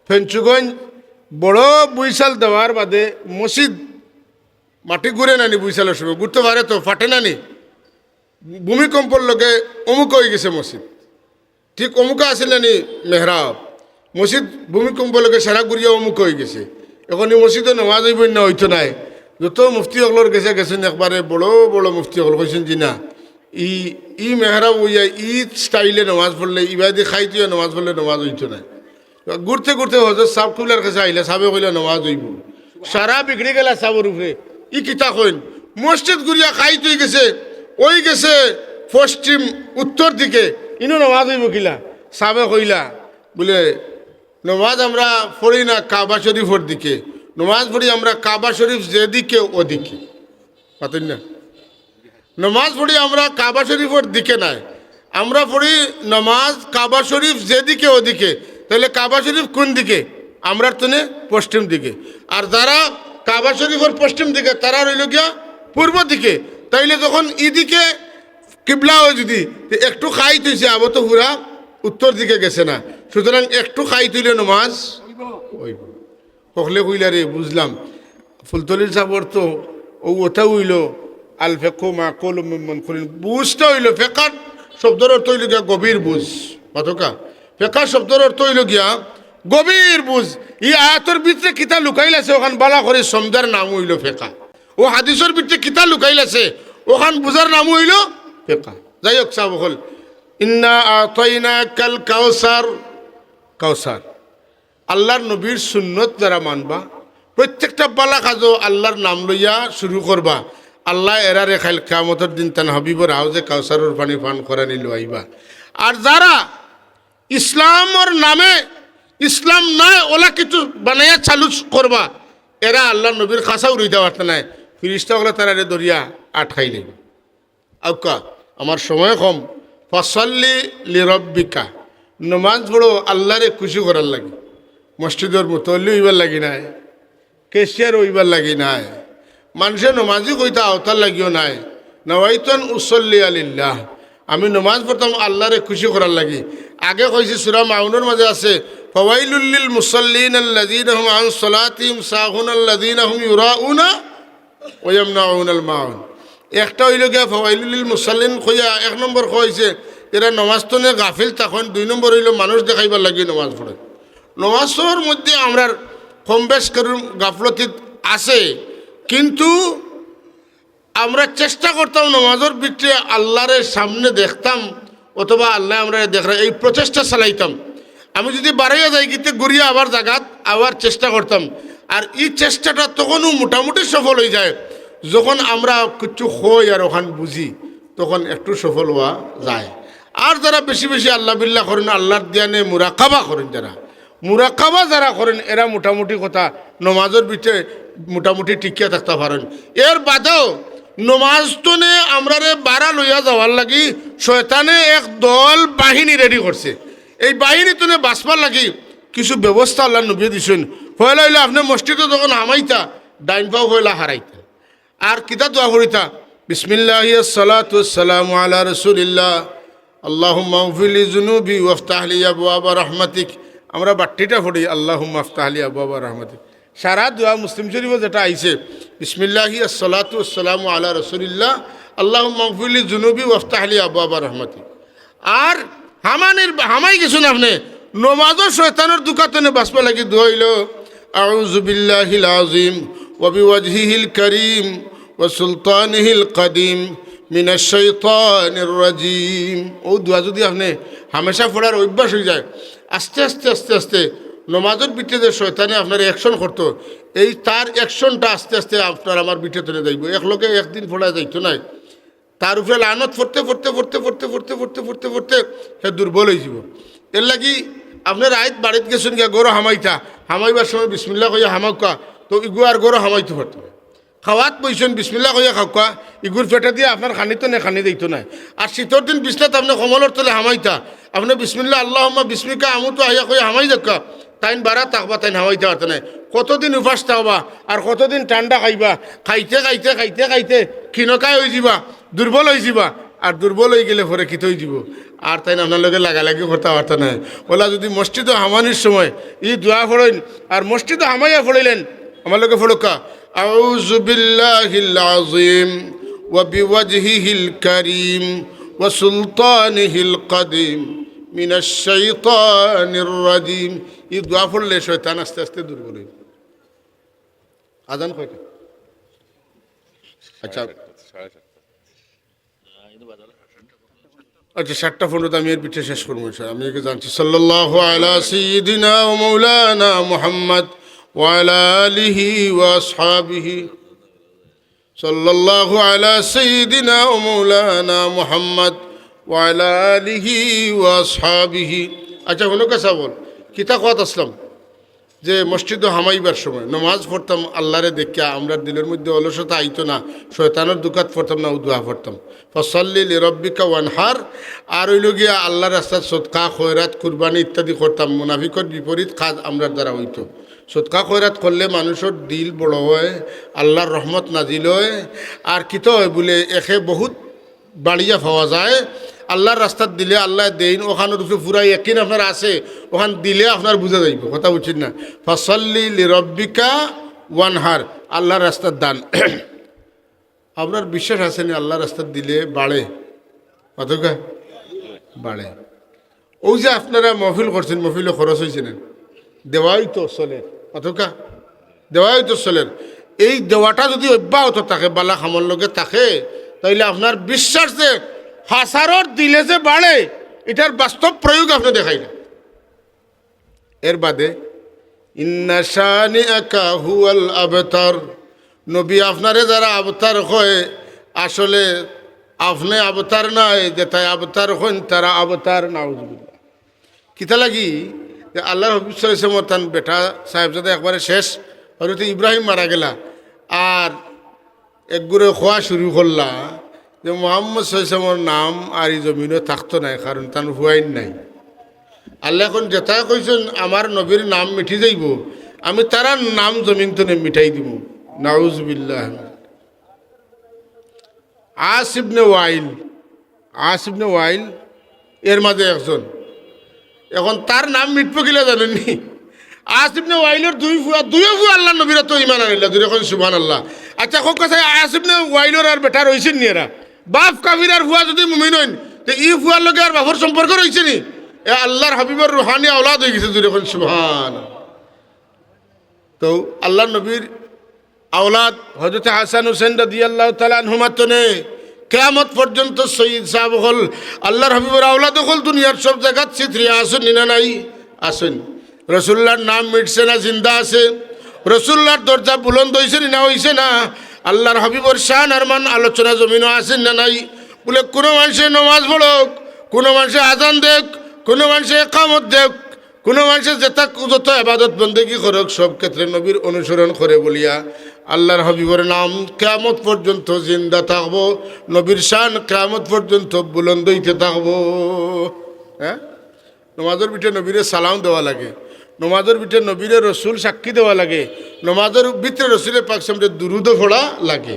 ফেঞ্চুগঞ্জ বড় বুইশাল দেওয়ার বাদে মসজিদ মাটি ঘুরে নানি, বুইশালের সময় ঘুরতে পারে তো ফাটে নানি, ভূমিকম্পর লগে অমুক হয়ে গেছে মসজিদ। ঠিক অমুকা আসলে নানি মেহরাব, মসজিদ ভূমিকম্প লগে সারা ঘুরিয়া অমুক হয়ে গেছে। এখন এই মসজিদে নামাজ হইব না হইতো নাই। যত মুফতি হকলর গেছেন একবারে বড় বড় মুফতি হকল কইছেন যে না ই মেহরাব হইয়া ই স্টাইলে নামাজ পড়লে ইবাদি খাইতে নামাজ পড়লে নামাজ হইতো নাই। ঘুরতে ঘুরতে হজরত সাহেব কুবলার কাছে আইলে, সাহেবে কইলে নামাজ হইব। সারা বিগড়ে গেলা সাবর উপরে। ই কিতা কইন মসজিদ ঘুরিয়া খাইতে গেছে, ওই গেছে পশ্চিম উত্তর দিকে, ইনো নামাজ হইব কিলা? সাহেবে কইলা বলে নমাজ আমরা পড়ি না কাবা শরীফের দিকে, নমাজ পড়ি আমরা কাবা শরীফ যেদিকে ওদিকে। পাতেন না? নমাজ পড়ি আমরা কাবা শরীফের দিকে নাই, আমরা পড়ি নামাজ কাবা শরীফ যেদিকে ওদিকে, তাহলে কাবা শরীফ কোন দিকে? আমরার তনে পশ্চিম দিকে। আর যারা কাবা শরীফের পশ্চিম দিকে তারা রইল গিয়া পূর্ব দিকে। তাইলে যখন এদিকে কিবলা হয় যদি একটু খাই তুইছে, আবো তো পুরা উত্তর দিকে গেছে না, সুতরাং একটু খাই তুইলে নামাজ হইব। হকলে কইলা রে বুঝলাম। ফুলতলির সাবর তো ওটা হইল আল ফেকো মা কল মন করিন, বুঝটা হইল ফেকার শব্দের অর্থ হইল গিয়া গভীর বুঝ। কতকা ফেকার শব্দের অর্থ হইল গিয়া গভীর বুঝ। ই আয়াতর ভিতরে কিতা লুকাইলাছে ওখান বালা করে সমদার নাম হইল ফেকা। ও হাদিসের ভিতরে কিতা লুকাইলাছে ওখান বুঝার নাম হইল ফেকা। যাই হোক সাহ হল ইন্না আতাইনা কাল কাউসার। কাউসার আল্লাহর নবীর সুন্নত যারা মানবা, প্রত্যেকটা বালা কাজও আল্লাহর নাম লইয়া শুরু করবা, আল্লাহ এরারে খাইল কিয়ামতের দিন তান হাবিবর হাউজে কাউসারের পানি পান করা নিল আইবা। আর যারা ইসলামর নামে ইসলাম নয় ওলা কিছু বানাইয়া চালু করবা, এরা আল্লাহ নবীর খাসাও রইতে পারত নাই, ফিরিস্তা হলে তারা দরিয়া আটকাই নেবে। আউকা আমার সময় কম। ফসল্লি লিরব্বিকা, নমাজ পড়ো আল্লাহরে খুশি করার লাগে। মসজিদের মুতল্লি হইবার লাগি নাই, কেশিয়ার হইবার লাগি নাই, মানুষের নমাজি কইতা আওতার লাগিও নাই। নওয়াইতন উসল্লি আলিল্লাহ, আমি নমাজ পড়তাম আল্লাহরে খুশি করার লাগি। আগে কইছি সূরা মাউনের মাঝে আছে ফাওয়াইলুল লিল মুসাল্লিন আল্লাযীনা হুম আন সালাতিহিম সাহুন আল্লাযীনা হুম ইউরাউনা ওয়া ইয়ামনাউনাল মাউন। একটা হইল গিয়া ফাওয়াইলুল লিল মুসাল্লিন কইয়া এক নম্বর কইছে এরা নমাজ তো নে গাফিল, তখন দুই নম্বর হইল মানুষ দেখাইবার লাগি নমাজ পড়ে। নমাজের মধ্যে আমরা কম বেশ করুন গাফলতি আছে, কিন্তু আমরা চেষ্টা করতাম নমাজের ভিতরে আল্লাহরের সামনে দেখতাম অথবা আল্লাহ আমরা দেখ এই প্রচেষ্টা চালাইতাম। আমি যদি বাড়াইয়া যাই কিন্তু ঘুরিয়া আবার জাগাত আবার চেষ্টা করতাম। আর এই চেষ্টাটা তখনও মোটামুটি সফল হয়ে যায় যখন আমরা কিছু হই আর ওখান বুঝি, তখন একটু সফল হওয়া যায়। আর যারা বেশি বেশি আল্লাহ বিল্লাহ করেন, আল্লাহর ধ্যানে মুরাকাবা করেন, যারা মুরাকাবা যারা করেন এরা মোটামুটি কথা নমাজের ভিতরে মোটামুটি টিকিয়া থাকতে পারেন। এর বাদেও নমাজ তো নে আমরা বাড়া লইয়া যাওয়ার লাগি শয়তানে এক দল বাহিনী রেডি করছে। এই বাহিনী তো বাঁচবার লাগি কিছু ব্যবস্থা আল্লাহ নবী দিছেন। হইলে হইলে আপনি মসজিদে যখন হামাইতা ডাইন পাও হইলা হারাইতা আর কিতা দোয়া করিতা বিসমিল্লাহি আসসালাতু ওয়াসসালামু আলা রাসূলিল্লাহ আল্লাহুম্মা গফিরলি যুনুবি ওয়াফতাহ লি আবওয়াবা রাহমাতিক। আমরা বাট্টিটা পড়ি আল্লাহুম্মা আফতাহ লি আবওয়াবা রাহমাতিক। সারা দোয়া মুসলিম শরীফে যেটা আইছে বিসমিল্লাহি আসসালাতু ওয়াসসালামু আলা রাসূলিল্লাহ আল্লাহুম্মা গফিরলি যুনুবি ওয়াফতাহ লি আবওয়াবা রাহমাতিক। আর হামাই কিছু না আপনি নমাজও শয়তানের দুকাতনে বাঁচবা লাগি দোয়া হইল আউযু বিল্লাহিল আযীম ওয়া বিওয়াজহিল কারীম ওয়া সুলতানিহিল কাদীম মিনাশ শাইতানির রাজীম। ও দোয়া যদি আপনি হামেশা পড়ার অভ্যাস হয়ে যায়, আস্তে আস্তে আস্তে আস্তে নমাজের ভিতরে শয়তানে আপনার অ্যাকশন করতো, এই তার অ্যাকশনটা আস্তে আস্তে আপনার আমার ভিতরে তুলে যাইব। এক লোকে একদিন পড়া যাইতো নাই, তার উপরে লানত পড়তে পড়তে পড়তে পড়তে পড়তে পড়তে পড়তে পড়তে সে দুর্বল হয়ে যাব। এর লাগি আপনার আইত বাড়িতে গেছেন গিয়া গরু হামাইতা, হামাইবার সময় বিসমিল্লাহ কইয়া হামাকা, তো ইগু আর গরু হামাইতে পারতো না। খাওয়াত বইছেন বিসমিল্লাহ কইয়া খাওয়া, ইগুর ফেটে দিয়ে আপনার খানিতো না খানি দিত না। আর শীতর দিন বিছনাত আপনি কমলের তলে হামাইতা, আপনি বিসমিল্লাহ আল্লাহুম্মা বিসমিকা আমুতু আইয়া কইয়া হামাই দেখা, তাইন বাড়া থাকবা তাইন হামাইতে পারতো না। কতদিন উপাস থাকবা আর কতদিন ঠান্ডা খাইবা, খাইতে খাইতে খাইতে খাইতে ক্ষীণকায় হয়ে যাবা, দুর্বল হয়ে যাবা। আর দুর্বল হয়ে গেলে পরে কিত হয়ে যাব, আর তাই আপনার লগে লাগালাগি করতে পারত না। ওলা যদি মসজিদে হামানির সময় ই দোয়া পড়েন আর মসজিদে হামাইয়া পড়িলেন, আমার লগে পড়কা আউযু বিল্লাহিল আযীম ওয়া বিওয়াজহিহিল কারীম ওয়া সুলতানিহিল কাদীম মিনাশ শাইতানির রাজীম। ই দোয়া পড়লে শয়তান আস্তে আস্তে দুর্বল হয়ে যাবে। আজান কয়টা? আচ্ছা আচ্ছা 7টা 15 আমি এর পিঠে শেষ করবো। আমি একে জানছি সাল্লাল্লাহু আলা সাইয়্যিদিনা ওয়া মাওলানা মুহাম্মদ ওয়া আলা আলিহি ওয়া আসহাবিহি সাল্লাল্লাহু আলা সাইয়্যিদিনা ওয়া মাওলানা মুহাম্মদ ওয়া আলা আলিহি ওয়া আসহাবিহি। আচ্ছা হলো কাছে বল কিতা কথা আসলাম যে মসজিদে হামাইবার সময় নমাজ পড়তাম আল্লাহরে দেখিয়া আমরা দিলের মধ্যে অলসতা আইতো না, শয়তানের দুকাত পড়তাম না, উদুয়া পড়তাম ফসল্লি লিরব্বিকা ওয়ানহার। আর ওইল গিয়া আল্লাহর রাস্তার সদকা খয়রাত কুরবানি ইত্যাদি করতাম। মুনাফিকর বিপরীত কাজ আমরার দ্বারা হইতো। সদকা খয়রাত করলে মানুষের দিল বড় হয়, আল্লাহর রহমত নাজিল হয়। আর কিত হয় বলে একে বহুত বাড়িয়া পাওয়া যায়। আল্লাহর রাস্তাত দিলে আল্লাহ দেন, ওখানের উপরে পুরাই একিন আপনার আছে, ওখান দিলে আপনার বুঝা যাইব, কথা বুঝছেন না। ফসল্লি লিরব্বিকা ওয়ানহার, আল্লাহর রাস্তার দান। আপনার বিশ্বাস আছে না আল্লাহর রাস্তার দিলে বাড়ে, কতকা বাড়ে। ওই যে আপনারা মহফিল করছেন, মহফিলে খরচ হয়েছে না, দেওয়াই তো চলের, কতকা দেওয়াই তো চলের। এই দেওয়াটা যদি অব্যাহত থাকে, বালা খামর লগে থাকে, তাইলে আপনার বিশ্বাস যে হাসারর দিলে যে বাড়ে, এটার বাস্তব প্রয়োগ আপনি দেখাই না। এর বাদে ইন্না শানিআকা হুয়াল আবতার, নবী আপনারে যারা আবতার হয়, আসলে আপনি আবতার নাই, যে তাই আবতার হন তারা আবতার। নাউজুবিল্লাহ। কিতা লাগি যে আল্লাহর হাবিব সাল্লাল্লাহু আলাইহি ওয়াসাল্লাম তার বেটা সাহেবজাদা একবারে শেষ, হযরত ইব্রাহিম মারা গেলা, আর একগুড়ে খোয়া শুরু করলা যে মোহাম্মদ সাল্লাল্লাহু নাম আর এই জমিনে থাকতো নাই, কারণ তার হুয়াইন নাই। আল্লাহ এখন যেটা কইছেন আমার নবীর নাম মিঠি যাইব, আমি তারা নাম জমিন তো মিঠাই দিব। নাউজুবিল্লাহ। আসিবনে ওয়াইল, আসিবনে ওয়াইল এর মাঝে একজন, এখন তার নাম মিটবো কিলা জানেননি? আসিবনে ওয়াইলের দুইও ফুয়া আল্লাহ নবীরা তো ইমান আনিলা, দুই এখন সুবহানাল্লাহ। আচ্ছা হোক কথা, আসিবনে ওয়াইলের আর বেটা রয়েছেন নি? এরা বাপ কাফির আর ফুয়া যদি মুমিন হইন, তো ই ফুয়ার লগে আর বাপর সম্পর্ক রয়েছে নি? এ আল্লাহর হাবিবের রুহানি আওলাদ হয়ে গেছে, দুই এখন সুবহান। তো আল্লাহ নবীর আওলাদ হযরত হাসান হুসেন রাদিয়াল্লাহু তাআলা আনহুমা তনে কিয়ামত পর্যন্ত সঈদ সাহেব হল আল্লাহর হাবিবের আওলাদ হল। দুনিয়ার সব জায়গাত চিত্রিয়া আসেন না নাই? আসেন। রসুল্লাহর নাম মিটছে না জিন্দা আছে? রসুল্লাহর দরজা বুলন্দ হয়েছে না হয়েছে না? আল্লাহর হাবিবর শান আর মান আলোচনা জমিনও আসেন না নাই? বলে কোনো মানুষে নমাজ পড়ুক, কোনো মানুষে আজান দেখ, কোনো মানুষে একামত দেখ, কোনো মানুষে যত আবাদত বন্দেগি করুক, সব ক্ষেত্রে নবীর অনুসরণ করে বলিয়া আল্লাহর হাবিবের নাম কিয়ামত পর্যন্ত জিন্দা থাকবো, নবীর শান কিয়ামত পর্যন্ত বুলন্দ হইতে থাকবো। হ্যাঁ, নমাজের ভিতরে নবীরে সালাম দেওয়া লাগে, নমাজের ভিতরে নবীরে রসুল সাক্ষী দেওয়া লাগে, নমাজের ভিতরে রসুলের পাক সামনে দুরুদ পড়া লাগে।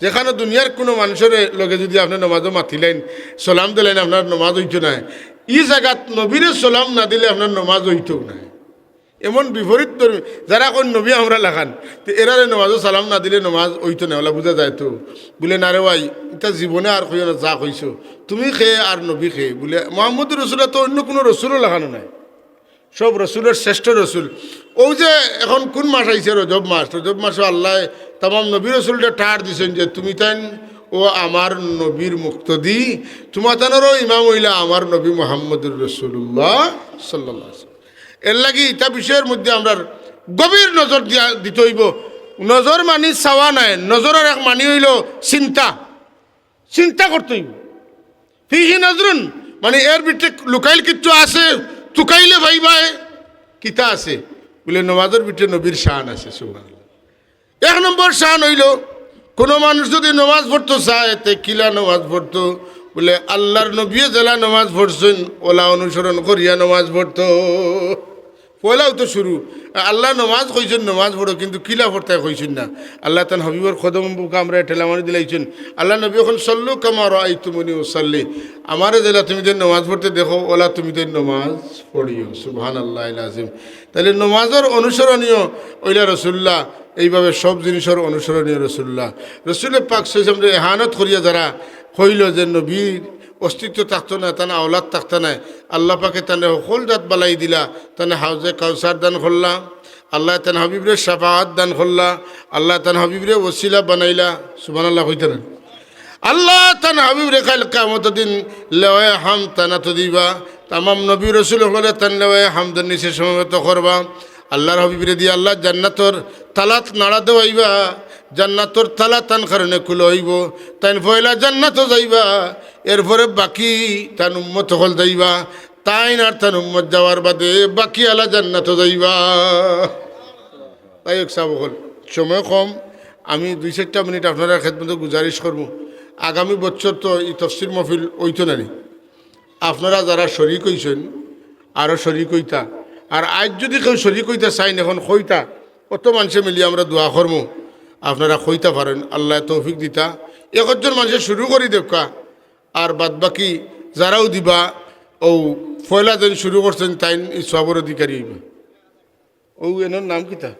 যেখানে দুনিয়ার কোনো মানুষের লগে যদি আপনি নমাজও মাতিলেন, সালাম দিলেন, আপনার নমাজ হইতো না। এই জায়গাত নবীরে সালাম না দিলে আপনার নমাজ হইতো না। এমন বিপরীত ধর্মী যারা কোন নবী আমরা লাগান, তো এরারে নমাজও সালাম না দিলে নমাজ হইতো না, ওলা বোঝা যায়। তো বলে না রে ভাই, এটা জীবনে আর কইও না, যা কইছো তুমি খেয়ে আর নবী খেয়ে। বলে মোহাম্মদ রসুল তো অন্য কোনো রসুলও লাগানো নাই, সব রসুলের শ্রেষ্ঠ রসুল। ওই যে এখন কোন মাস আইছে? রজব মাস। রজব মাসে আল্লাহ তামাম নবী রসুলটা টার দিছেন যে তুমি তাই ও আমার নবীর মুক্তদি, তোমার তানেরও ইমাম হইলা আমার নবী মোহাম্মদুর রসুল্লাহ সাল্লাল্লাহু আলাইহি ওয়াসাল্লাম। এর লাগি এটা বিষয়ের মধ্যে আমরা গভীর নজর দিতে হইব। নজর মানি চাওয়া নাই, নজরের এক মানি হইল চিন্তা, চিন্তা করতে হইব। ফিহি নজরুন মানে এর ভিতরে লুকাইল কিচ্ছু আছে, তুকাইলে ভাইবাই কিতা আছে? বলে নমাজের ভিতরে নবীর শান আছে। সুবহানাল্লাহ। এক নম্বর শান হইল, কোনো মানুষ যদি নমাজ পড়তো চায়, তে কিলা নমাজ পড়তো? বলে আল্লাহর নবী জেলা নমাজ পড়ছেন, ওলা অনুসরণ করিয়া নমাজ পড়তো। পয়লাও তো শুরু, আল্লাহ নমাজ কইছেন নমাজ পড়ো, কিন্তু কিলা পড়তে কইছেন না। আল্লাহ তান হাবিবর কদম আমরা ঠেলামারি দিলাইছেন। আল্লাহ নবী এখন সল্লু কামা রাআইতুমুনি উসাল্লি, আমারে জেলা তুমি তো নমাজ পড়তে দেখো, ওলা তুমি তো নমাজ পড়িও। সুবহানাল্লাহিল আযীম। তাহলে নমাজের অনুসরণীয় ওইলা রসুল্লাহ, এইভাবে সব জিনিসের অনুসরণীয় রসুল্লাহ। রসুলের পাক সাল্লাল্লাহু আলাইহি এহানত করিয়া যারা হইল যে নবীর অস্তিত্ব থাকতো না, তানা আওলাদ থাকতো না, আল্লাহ পাকে তানে সকল জাত বালাই দিলা, তানে হাউজে কাউসার দান করলা, আল্লাহ তান হাবিবরে শাফাআত দান করলা, আল্লাহ তান হাবিবরে ওসিলা বানাইলা। সুবহানাল্লাহ হইতে না? আল্লাহ তান হাবিবরে কাল কিয়ামতের দিন লেওয়ায়ে হাম তানা তো দিবা, তামাম নবী রসুল হলে তান লেওয়ায়ে হামদের নিচে সমবেত করবা। আল্লাহর হাবিবরে দিয়ে আল্লাহ জান্নাতর তালাত নাড়া দেওয়াইবা, জান্নাতর তালা তান কারণে খুলে হইব, তাই পয়লা জান্নাতও যাইবা, এরপরে বাকি তান উম্মত হল যাইবা, তাই আর তান উম্মত যাওয়ার বাদে বাকি আলা জান্নাতও যাইবা। তাই হোক সাহেব হল সময় কম, আমি 2-4 মিনিট আপনারা খেদমতে গুজারিশ করবো। আগামী বছর তো এই তফসির মহফিল ওইতো নানি, আপনারা যারা শরিক হইছেন আরও শরিক হইতা, আর আজ যদি কেউ শরিক হইতা চাইন এখন হইতা কত মানুষে মিলিয়ে আমরা দোয়া করবো, আপনারা হইতা পারেন, আল্লাহ তৌফিক দিতা। একজন মানুষে শুরু করি দেখা, আর বাদ বাকি যারাও দিবা ও পয়লা দিন শুরু করছেন তাই সবর অধিকারী হইবা। ও এনার নাম কিতা?